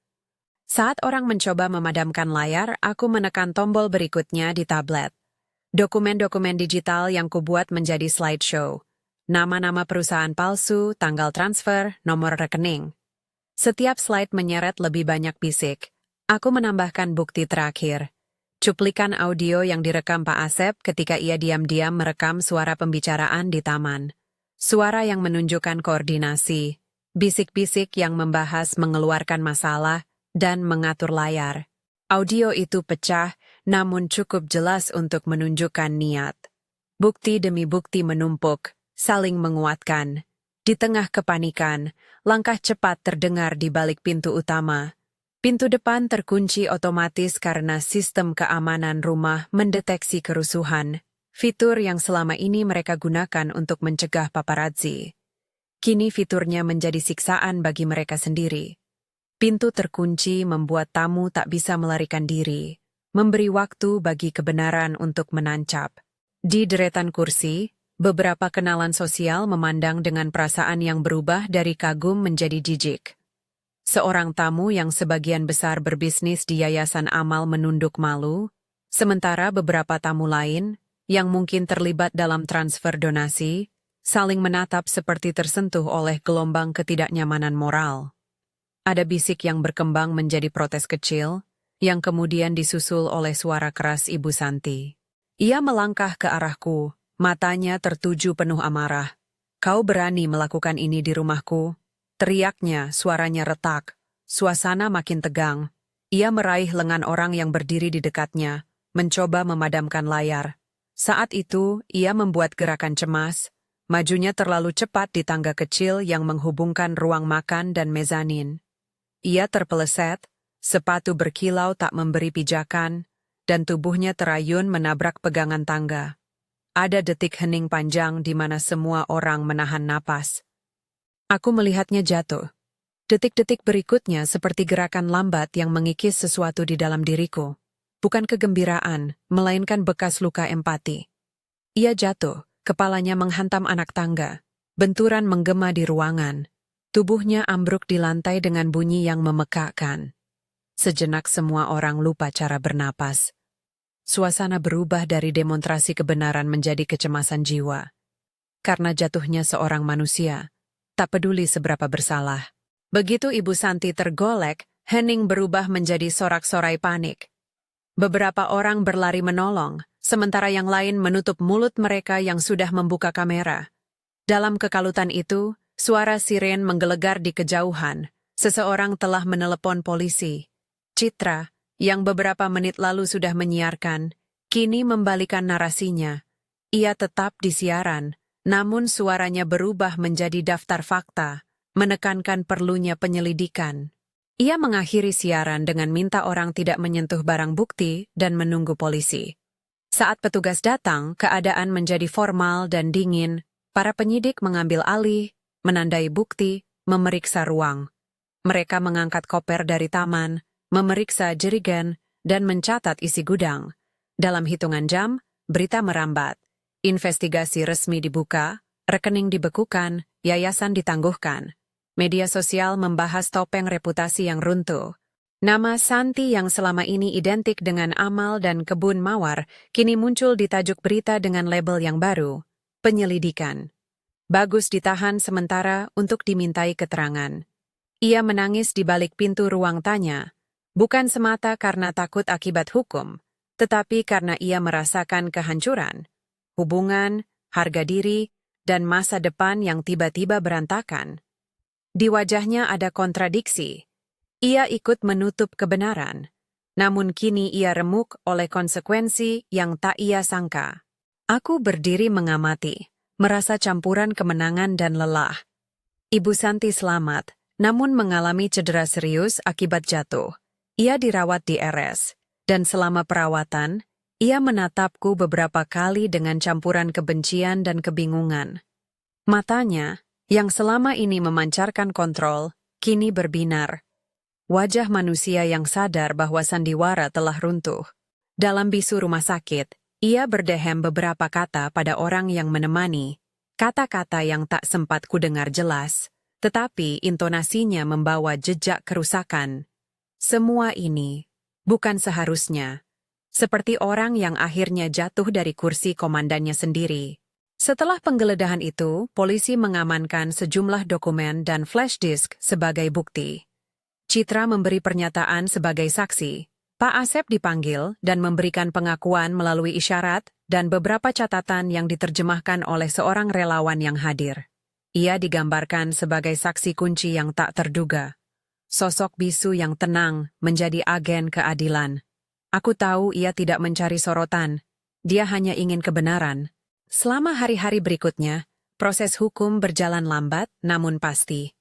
Saat orang mencoba memadamkan layar, aku menekan tombol berikutnya di tablet. Dokumen-dokumen digital yang kubuat menjadi slideshow. Nama-nama perusahaan palsu, tanggal transfer, nomor rekening. Setiap slide menyeret lebih banyak bisik. Aku menambahkan bukti terakhir. Cuplikan audio yang direkam Pak Asep ketika ia diam-diam merekam suara pembicaraan di taman. Suara yang menunjukkan koordinasi, bisik-bisik yang membahas mengeluarkan masalah, dan mengatur layar. Audio itu pecah, namun cukup jelas untuk menunjukkan niat. Bukti demi bukti menumpuk, saling menguatkan. Di tengah kepanikan, langkah cepat terdengar di balik pintu utama. Pintu depan terkunci otomatis karena sistem keamanan rumah mendeteksi kerusuhan. Fitur yang selama ini mereka gunakan untuk mencegah paparazzi. Kini fiturnya menjadi siksaan bagi mereka sendiri. Pintu terkunci membuat tamu tak bisa melarikan diri, memberi waktu bagi kebenaran untuk menancap. Di deretan kursi, beberapa kenalan sosial memandang dengan perasaan yang berubah dari kagum menjadi jijik. Seorang tamu yang sebagian besar berbisnis di yayasan amal menunduk malu, sementara beberapa tamu lain, yang mungkin terlibat dalam transfer donasi, saling menatap seperti tersentuh oleh gelombang ketidaknyamanan moral. Ada bisik yang berkembang menjadi protes kecil, yang kemudian disusul oleh suara keras Ibu Santi. Ia melangkah ke arahku, matanya tertuju penuh amarah. "Kau berani melakukan ini di rumahku?" Teriaknya, suaranya retak. Suasana makin tegang. Ia meraih lengan orang yang berdiri di dekatnya, mencoba memadamkan layar. Saat itu, ia membuat gerakan cemas. Majunya terlalu cepat di tangga kecil yang menghubungkan ruang makan dan mezanin. Ia terpeleset, sepatu berkilau tak memberi pijakan, dan tubuhnya terayun menabrak pegangan tangga. Ada detik hening panjang di mana semua orang menahan napas. Aku melihatnya jatuh. Detik-detik berikutnya seperti gerakan lambat yang mengikis sesuatu di dalam diriku. Bukan kegembiraan, melainkan bekas luka empati. Ia jatuh, kepalanya menghantam anak tangga. Benturan menggema di ruangan. Tubuhnya ambruk di lantai dengan bunyi yang memekakkan. Sejenak semua orang lupa cara bernapas. Suasana berubah dari demonstrasi kebenaran menjadi kecemasan jiwa. Karena jatuhnya seorang manusia, tak peduli seberapa bersalah. Begitu Ibu Santi tergolek, hening berubah menjadi sorak-sorai panik. Beberapa orang berlari menolong, sementara yang lain menutup mulut mereka yang sudah membuka kamera. Dalam kekalutan itu, suara siren menggelegar di kejauhan. Seseorang telah menelepon polisi. Citra, yang beberapa menit lalu sudah menyiarkan, kini membalikan narasinya. Ia tetap di siaran, namun suaranya berubah menjadi daftar fakta, menekankan perlunya penyelidikan. Ia mengakhiri siaran dengan minta orang tidak menyentuh barang bukti dan menunggu polisi. Saat petugas datang, keadaan menjadi formal dan dingin. Para penyidik mengambil alih, menandai bukti, memeriksa ruang. Mereka mengangkat koper dari taman, memeriksa jerigen, dan mencatat isi gudang. Dalam hitungan jam, berita merambat. Investigasi resmi dibuka, rekening dibekukan, yayasan ditangguhkan. Media sosial membahas topeng reputasi yang runtuh. Nama Santi yang selama ini identik dengan amal dan kebun mawar, kini muncul di tajuk berita dengan label yang baru, penyelidikan. Bagus ditahan sementara untuk dimintai keterangan. Ia menangis di balik pintu ruang tanya, bukan semata karena takut akibat hukum, tetapi karena ia merasakan kehancuran, hubungan, harga diri, dan masa depan yang tiba-tiba berantakan. Di wajahnya ada kontradiksi. Ia ikut menutup kebenaran, namun kini ia remuk oleh konsekuensi yang tak ia sangka. Aku berdiri mengamati, merasa campuran kemenangan dan lelah. Ibu Santi selamat, namun mengalami cedera serius akibat jatuh. Ia dirawat di RS, dan selama perawatan, ia menatapku beberapa kali dengan campuran kebencian dan kebingungan. Matanya, yang selama ini memancarkan kontrol, kini berbinar. Wajah manusia yang sadar bahwa sandiwara telah runtuh. Dalam bisu rumah sakit, ia berdehem beberapa kata pada orang yang menemani. Kata-kata yang tak sempat kudengar jelas, tetapi intonasinya membawa jejak kerusakan. Semua ini bukan seharusnya. Seperti orang yang akhirnya jatuh dari kursi komandannya sendiri. Setelah penggeledahan itu, polisi mengamankan sejumlah dokumen dan flash disk sebagai bukti. Citra memberi pernyataan sebagai saksi. Pak Asep dipanggil dan memberikan pengakuan melalui isyarat dan beberapa catatan yang diterjemahkan oleh seorang relawan yang hadir. Ia digambarkan sebagai saksi kunci yang tak terduga. Sosok bisu yang tenang menjadi agen keadilan. Aku tahu ia tidak mencari sorotan. Dia hanya ingin kebenaran. Selama hari-hari berikutnya, proses hukum berjalan lambat namun pasti.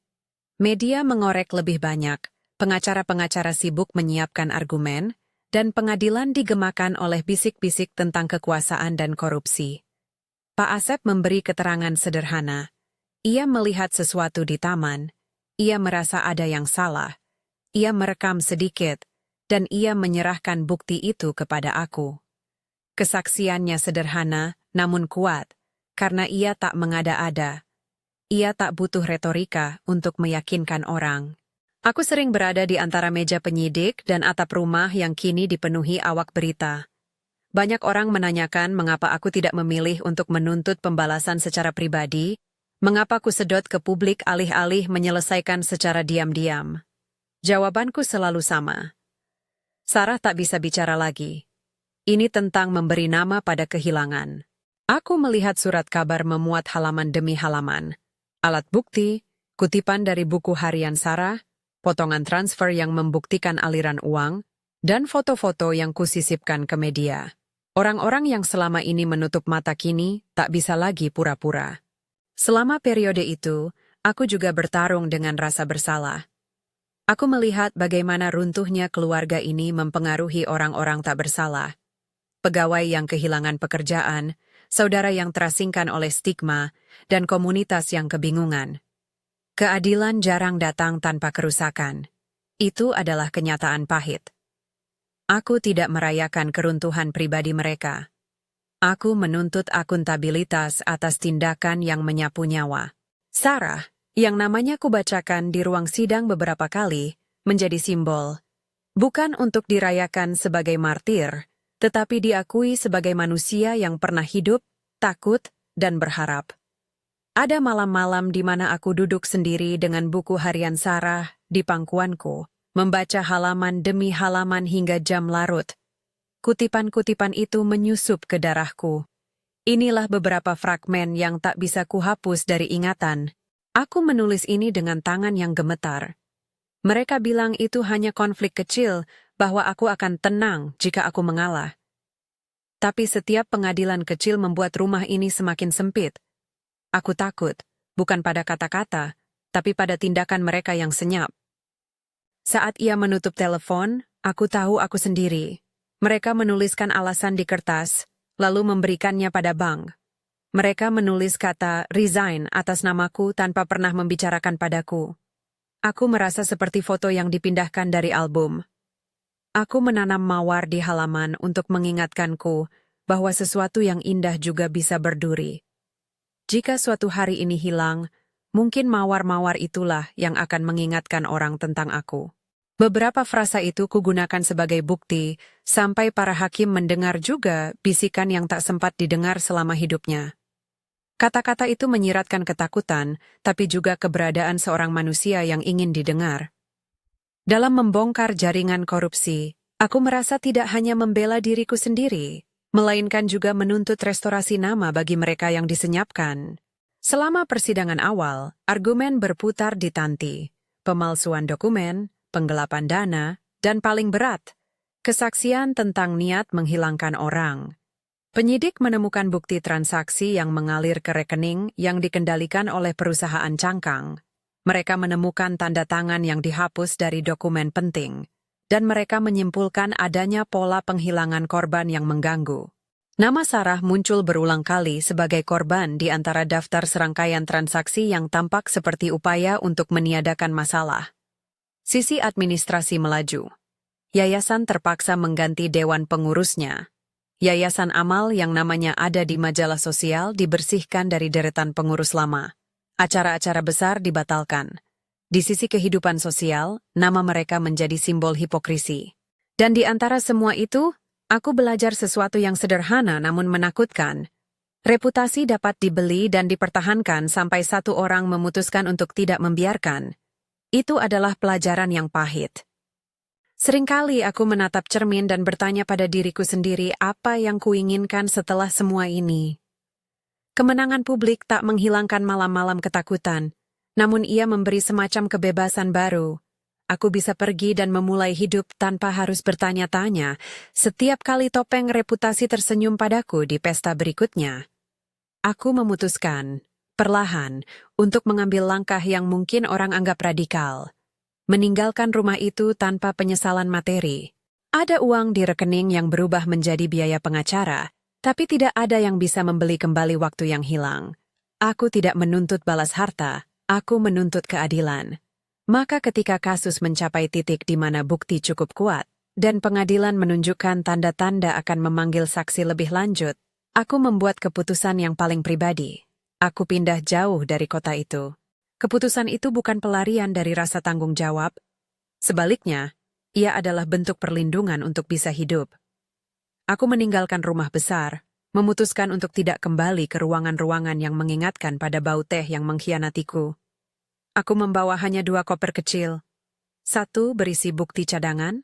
Media mengorek lebih banyak, pengacara-pengacara sibuk menyiapkan argumen, dan pengadilan digemakan oleh bisik-bisik tentang kekuasaan dan korupsi. Pak Asep memberi keterangan sederhana. Ia melihat sesuatu di taman, ia merasa ada yang salah, ia merekam sedikit, dan ia menyerahkan bukti itu kepada aku. Kesaksiannya sederhana, namun kuat, karena ia tak mengada-ada. Ia tak butuh retorika untuk meyakinkan orang. Aku sering berada di antara meja penyidik dan atap rumah yang kini dipenuhi awak berita. Banyak orang menanyakan mengapa aku tidak memilih untuk menuntut pembalasan secara pribadi, mengapa ku sedot ke publik alih-alih menyelesaikan secara diam-diam. Jawabanku selalu sama. Sarah tak bisa bicara lagi. Ini tentang memberi nama pada kehilangan. Aku melihat surat kabar memuat halaman demi halaman. Alat bukti, kutipan dari buku harian Sarah, potongan transfer yang membuktikan aliran uang, dan foto-foto yang kusisipkan ke media. Orang-orang yang selama ini menutup mata kini tak bisa lagi pura-pura. Selama periode itu, aku juga bertarung dengan rasa bersalah. Aku melihat bagaimana runtuhnya keluarga ini mempengaruhi orang-orang tak bersalah. Pegawai yang kehilangan pekerjaan, saudara yang terasingkan oleh stigma, dan komunitas yang kebingungan. Keadilan jarang datang tanpa kerusakan. Itu adalah kenyataan pahit. Aku tidak merayakan keruntuhan pribadi mereka. Aku menuntut akuntabilitas atas tindakan yang menyapu nyawa. Sarah, yang namanya kubacakan di ruang sidang beberapa kali, menjadi simbol. Bukan untuk dirayakan sebagai martir, tetapi diakui sebagai manusia yang pernah hidup, takut, dan berharap. Ada malam-malam di mana aku duduk sendiri dengan buku harian Sarah di pangkuanku, membaca halaman demi halaman hingga jam larut. Kutipan-kutipan itu menyusup ke darahku. Inilah beberapa fragmen yang tak bisa kuhapus dari ingatan. Aku menulis ini dengan tangan yang gemetar. Mereka bilang itu hanya konflik kecil, bahwa aku akan tenang jika aku mengalah. Tapi setiap pengadilan kecil membuat rumah ini semakin sempit. Aku takut, bukan pada kata-kata, tapi pada tindakan mereka yang senyap. Saat ia menutup telepon, aku tahu aku sendiri. Mereka menuliskan alasan di kertas, lalu memberikannya pada bank. Mereka menulis kata resign atas namaku tanpa pernah membicarakan padaku. Aku merasa seperti foto yang dipindahkan dari album. Aku menanam mawar di halaman untuk mengingatkanku bahwa sesuatu yang indah juga bisa berduri. Jika suatu hari ini hilang, mungkin mawar-mawar itulah yang akan mengingatkan orang tentang aku. Beberapa frasa itu kugunakan sebagai bukti, sampai para hakim mendengar juga bisikan yang tak sempat didengar selama hidupnya. Kata-kata itu menyiratkan ketakutan, tapi juga keberadaan seorang manusia yang ingin didengar. Dalam membongkar jaringan korupsi, aku merasa tidak hanya membela diriku sendiri, melainkan juga menuntut restorasi nama bagi mereka yang disenyapkan. Selama persidangan awal, argumen berputar di tanti, pemalsuan dokumen, penggelapan dana, dan paling berat, kesaksian tentang niat menghilangkan orang. Penyidik menemukan bukti transaksi yang mengalir ke rekening yang dikendalikan oleh perusahaan cangkang. Mereka menemukan tanda tangan yang dihapus dari dokumen penting, dan mereka menyimpulkan adanya pola penghilangan korban yang mengganggu. Nama Sarah muncul berulang kali sebagai korban di antara daftar serangkaian transaksi yang tampak seperti upaya untuk meniadakan masalah. Sisi administrasi melaju. Yayasan terpaksa mengganti dewan pengurusnya. Yayasan amal yang namanya ada di majalah sosial dibersihkan dari deretan pengurus lama. Acara-acara besar dibatalkan. Di sisi kehidupan sosial, nama mereka menjadi simbol hipokrisi. Dan di antara semua itu, aku belajar sesuatu yang sederhana namun menakutkan. Reputasi dapat dibeli dan dipertahankan sampai satu orang memutuskan untuk tidak membiarkan. Itu adalah pelajaran yang pahit. Seringkali aku menatap cermin dan bertanya pada diriku sendiri apa yang kuinginkan setelah semua ini. Kemenangan publik tak menghilangkan malam-malam ketakutan, namun ia memberi semacam kebebasan baru. Aku bisa pergi dan memulai hidup tanpa harus bertanya-tanya setiap kali topeng reputasi tersenyum padaku di pesta berikutnya. Aku memutuskan, perlahan, untuk mengambil langkah yang mungkin orang anggap radikal. Meninggalkan rumah itu tanpa penyesalan materi. Ada uang di rekening yang berubah menjadi biaya pengacara, tapi tidak ada yang bisa membeli kembali waktu yang hilang. Aku tidak menuntut balas harta, aku menuntut keadilan. Maka ketika kasus mencapai titik di mana bukti cukup kuat, dan pengadilan menunjukkan tanda-tanda akan memanggil saksi lebih lanjut, aku membuat keputusan yang paling pribadi. Aku pindah jauh dari kota itu. Keputusan itu bukan pelarian dari rasa tanggung jawab. Sebaliknya, ia adalah bentuk perlindungan untuk bisa hidup. Aku meninggalkan rumah besar, memutuskan untuk tidak kembali ke ruangan-ruangan yang mengingatkan pada bau teh yang mengkhianatiku. Aku membawa hanya 2 koper kecil. Satu berisi bukti cadangan,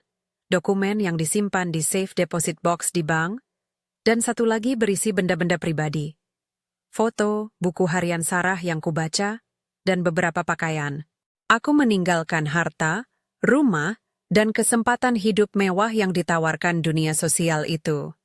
dokumen yang disimpan di safe deposit box di bank, dan satu lagi berisi benda-benda pribadi. Foto, buku harian Sarah yang kubaca, dan beberapa pakaian. Aku meninggalkan harta, rumah, dan kesempatan hidup mewah yang ditawarkan dunia sosial itu.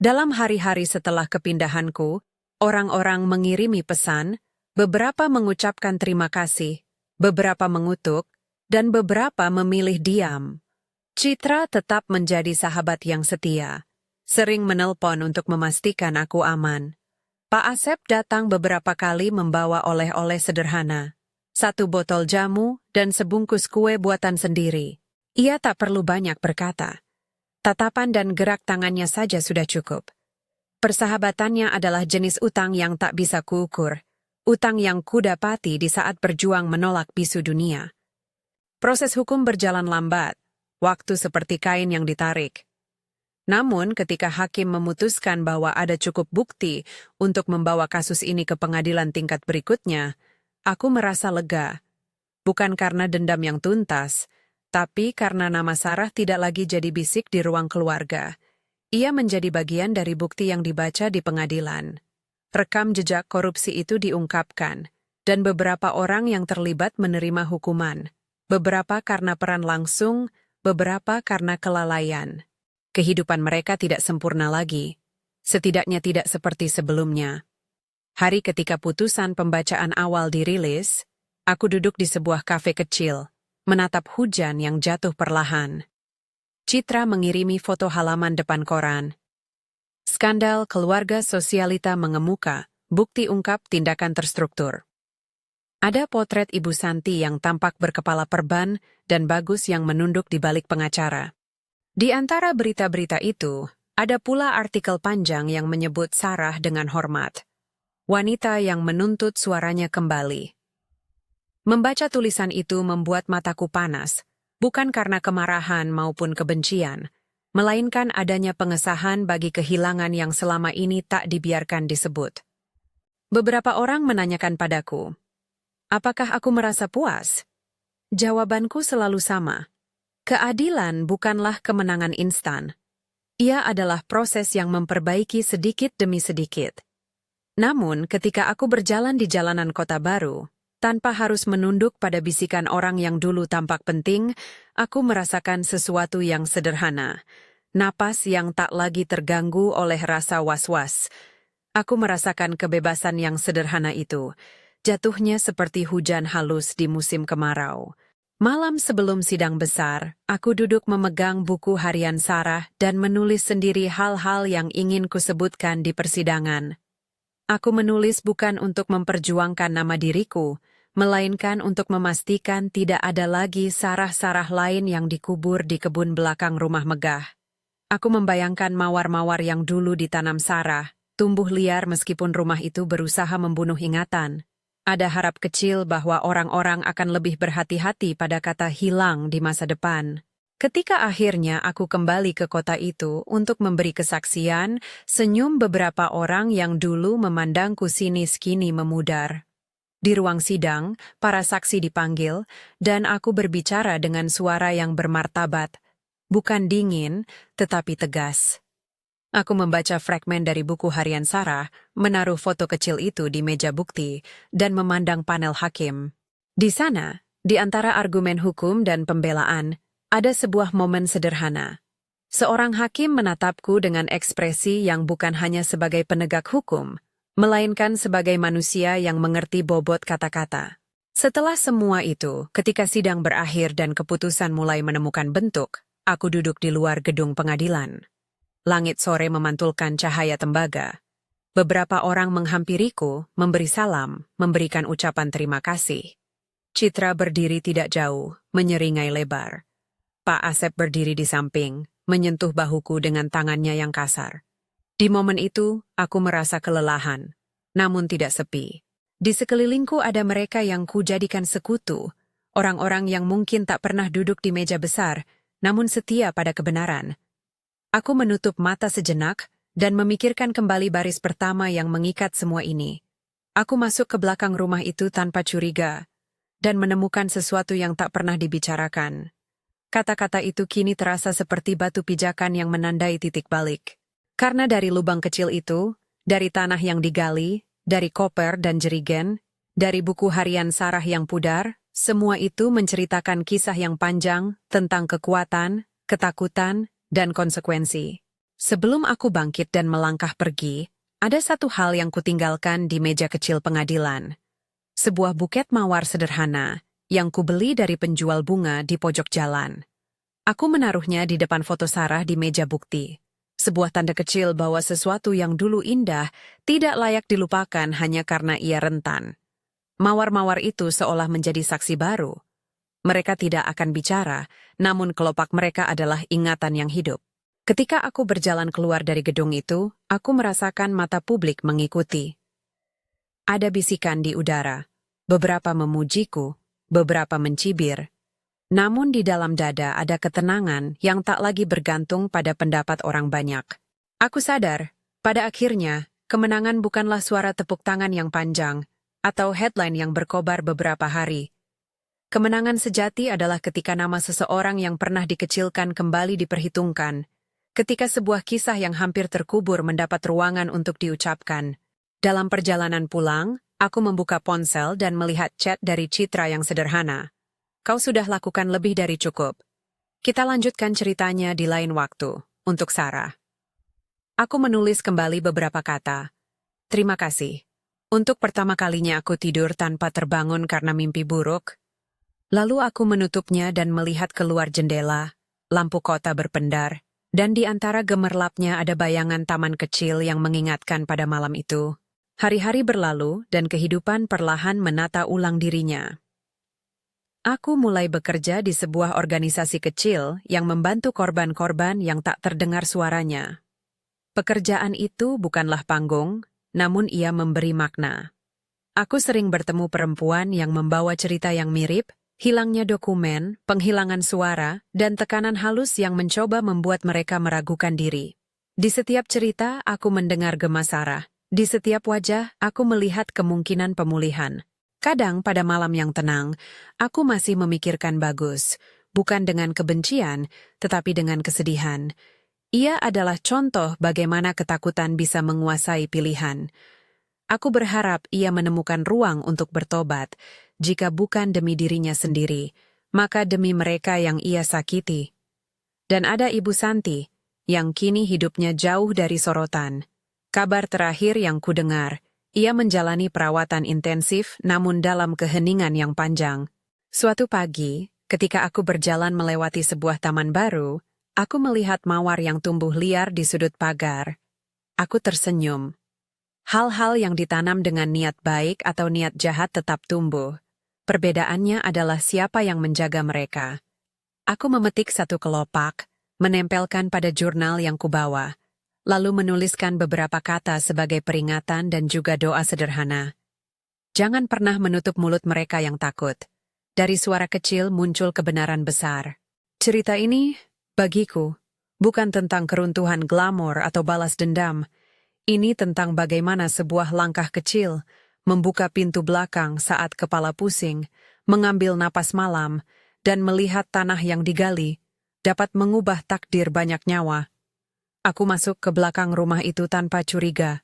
Dalam hari-hari setelah kepindahanku, orang-orang mengirimi pesan, beberapa mengucapkan terima kasih, beberapa mengutuk, dan beberapa memilih diam. Citra tetap menjadi sahabat yang setia, sering menelpon untuk memastikan aku aman. Pak Asep datang beberapa kali membawa oleh-oleh sederhana, 1 botol jamu dan sebungkus kue buatan sendiri. Ia tak perlu banyak berkata. Tatapan dan gerak tangannya saja sudah cukup. Persahabatannya adalah jenis utang yang tak bisa kuukur, utang yang kudapati di saat berjuang menolak bisu dunia. Proses hukum berjalan lambat, waktu seperti kain yang ditarik. Namun ketika hakim memutuskan bahwa ada cukup bukti untuk membawa kasus ini ke pengadilan tingkat berikutnya, aku merasa lega. Bukan karena dendam yang tuntas, tapi karena nama Sarah tidak lagi jadi bisik di ruang keluarga. Ia menjadi bagian dari bukti yang dibaca di pengadilan. Rekam jejak korupsi itu diungkapkan, dan beberapa orang yang terlibat menerima hukuman. Beberapa karena peran langsung, beberapa karena kelalaian. Kehidupan mereka tidak sempurna lagi, setidaknya tidak seperti sebelumnya. Hari ketika putusan pembacaan awal dirilis, aku duduk di sebuah kafe kecil, menatap hujan yang jatuh perlahan. Citra mengirimi foto halaman depan koran. Skandal keluarga sosialita mengemuka, bukti ungkap tindakan terstruktur. Ada potret Ibu Santi yang tampak berkepala perban dan Bagus yang menunduk di balik pengacara. Di antara berita-berita itu, ada pula artikel panjang yang menyebut Sarah dengan hormat. Wanita yang menuntut suaranya kembali. Membaca tulisan itu membuat mataku panas, bukan karena kemarahan maupun kebencian, melainkan adanya pengesahan bagi kehilangan yang selama ini tak dibiarkan disebut. Beberapa orang menanyakan padaku, apakah aku merasa puas? Jawabanku selalu sama. Keadilan bukanlah kemenangan instan. Ia adalah proses yang memperbaiki sedikit demi sedikit. Namun, ketika aku berjalan di jalanan kota baru, tanpa harus menunduk pada bisikan orang yang dulu tampak penting, aku merasakan sesuatu yang sederhana. Napas yang tak lagi terganggu oleh rasa was-was. Aku merasakan kebebasan yang sederhana itu, jatuhnya seperti hujan halus di musim kemarau. Malam sebelum sidang besar, aku duduk memegang buku harian Sarah dan menulis sendiri hal-hal yang ingin kusebutkan di persidangan. Aku menulis bukan untuk memperjuangkan nama diriku, melainkan untuk memastikan tidak ada lagi Sarah-Sarah lain yang dikubur di kebun belakang rumah megah. Aku membayangkan mawar-mawar yang dulu ditanam Sarah, tumbuh liar meskipun rumah itu berusaha membunuh ingatan. Ada harap kecil bahwa orang-orang akan lebih berhati-hati pada kata hilang di masa depan. Ketika akhirnya aku kembali ke kota itu untuk memberi kesaksian, senyum beberapa orang yang dulu memandangku sinis kini memudar. Di ruang sidang, para saksi dipanggil, dan aku berbicara dengan suara yang bermartabat. Bukan dingin, tetapi tegas. Aku membaca fragmen dari buku harian Sarah, menaruh foto kecil itu di meja bukti, dan memandang panel hakim. Di sana, di antara argumen hukum dan pembelaan, ada sebuah momen sederhana. Seorang hakim menatapku dengan ekspresi yang bukan hanya sebagai penegak hukum, melainkan sebagai manusia yang mengerti bobot kata-kata. Setelah semua itu, ketika sidang berakhir dan keputusan mulai menemukan bentuk, aku duduk di luar gedung pengadilan. Langit sore memantulkan cahaya tembaga. Beberapa orang menghampiriku, memberi salam, memberikan ucapan terima kasih. Citra berdiri tidak jauh, menyeringai lebar. Pak Asep berdiri di samping, menyentuh bahuku dengan tangannya yang kasar. Di momen itu, aku merasa kelelahan, namun tidak sepi. Di sekelilingku ada mereka yang kujadikan sekutu, orang-orang yang mungkin tak pernah duduk di meja besar, namun setia pada kebenaran. Aku menutup mata sejenak dan memikirkan kembali baris pertama yang mengikat semua ini. Aku masuk ke belakang rumah itu tanpa curiga dan menemukan sesuatu yang tak pernah dibicarakan. Kata-kata itu kini terasa seperti batu pijakan yang menandai titik balik. Karena dari lubang kecil itu, dari tanah yang digali, dari koper dan jerigen, Dari buku harian Sarah yang pudar, semua itu menceritakan kisah yang panjang tentang kekuatan, ketakutan, dan konsekuensi. Sebelum aku bangkit dan melangkah pergi, ada satu hal yang kutinggalkan di meja kecil pengadilan. Sebuah buket mawar sederhana yang kubeli dari penjual bunga di pojok jalan. Aku menaruhnya di depan foto Sarah di meja bukti. Sebuah tanda kecil bahwa sesuatu yang dulu indah tidak layak dilupakan hanya karena ia rentan. Mawar-mawar itu seolah menjadi saksi baru. Mereka tidak akan bicara, namun kelopak mereka adalah ingatan yang hidup. Ketika aku berjalan keluar dari gedung itu, aku merasakan mata publik mengikuti. Ada bisikan di udara, beberapa memujiku, beberapa mencibir. Namun di dalam dada ada ketenangan yang tak lagi bergantung pada pendapat orang banyak. Aku sadar, pada akhirnya, kemenangan bukanlah suara tepuk tangan yang panjang, atau headline yang berkobar beberapa hari. Kemenangan sejati adalah ketika nama seseorang yang pernah dikecilkan kembali diperhitungkan, ketika sebuah kisah yang hampir terkubur mendapat ruangan untuk diucapkan. Dalam perjalanan pulang, aku membuka ponsel dan melihat chat dari Citra yang sederhana. Kau sudah lakukan lebih dari cukup. Kita lanjutkan ceritanya di lain waktu, untuk Sarah. Aku menulis kembali beberapa kata. Terima kasih. Untuk pertama kalinya aku tidur tanpa terbangun karena mimpi buruk. Lalu aku menutupnya dan melihat keluar jendela, lampu kota berpendar, dan di antara gemerlapnya ada bayangan taman kecil yang mengingatkan pada malam itu. Hari-hari berlalu dan kehidupan perlahan menata ulang dirinya. Aku mulai bekerja di sebuah organisasi kecil yang membantu korban-korban yang tak terdengar suaranya. Pekerjaan itu bukanlah panggung, namun ia memberi makna. Aku sering bertemu perempuan yang membawa cerita yang mirip, hilangnya dokumen, penghilangan suara, dan tekanan halus yang mencoba membuat mereka meragukan diri. Di setiap cerita, aku mendengar gema Sarah. Di setiap wajah, aku melihat kemungkinan pemulihan. Kadang pada malam yang tenang, aku masih memikirkan Bagus, bukan dengan kebencian, tetapi dengan kesedihan. Ia adalah contoh bagaimana ketakutan bisa menguasai pilihan. Aku berharap ia menemukan ruang untuk bertobat, jika bukan demi dirinya sendiri, maka demi mereka yang ia sakiti. Dan ada Ibu Santi, yang kini hidupnya jauh dari sorotan. Kabar terakhir yang kudengar, ia menjalani perawatan intensif namun dalam keheningan yang panjang. Suatu pagi, ketika aku berjalan melewati sebuah taman baru, aku melihat mawar yang tumbuh liar di sudut pagar. Aku tersenyum. Hal-hal yang ditanam dengan niat baik atau niat jahat tetap tumbuh. Perbedaannya adalah siapa yang menjaga mereka. Aku memetik satu kelopak, menempelkan pada jurnal yang kubawa, lalu menuliskan beberapa kata sebagai peringatan dan juga doa sederhana. Jangan pernah menutup mulut mereka yang takut. Dari suara kecil muncul kebenaran besar. Cerita ini, bagiku, bukan tentang keruntuhan glamor atau balas dendam. Ini tentang bagaimana sebuah langkah kecil membuka pintu belakang saat kepala pusing, mengambil napas malam, dan melihat tanah yang digali, dapat mengubah takdir banyak nyawa. Aku masuk ke belakang rumah itu tanpa curiga,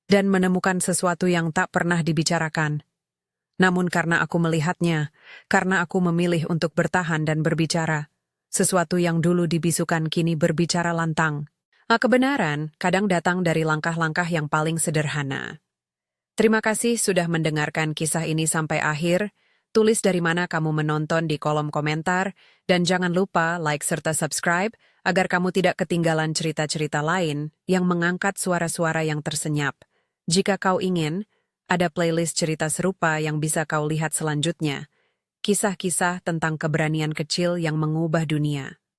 dan menemukan sesuatu yang tak pernah dibicarakan. Namun karena aku melihatnya, karena aku memilih untuk bertahan dan berbicara, sesuatu yang dulu dibisukan kini berbicara lantang. Kebenaran kadang datang dari langkah-langkah yang paling sederhana. Terima kasih sudah mendengarkan kisah ini sampai akhir. Tulis dari mana kamu menonton di kolom komentar, dan jangan lupa like serta subscribe agar kamu tidak ketinggalan cerita-cerita lain yang mengangkat suara-suara yang tersenyap. Jika kau ingin, ada playlist cerita serupa yang bisa kau lihat selanjutnya. Kisah-kisah tentang keberanian kecil yang mengubah dunia.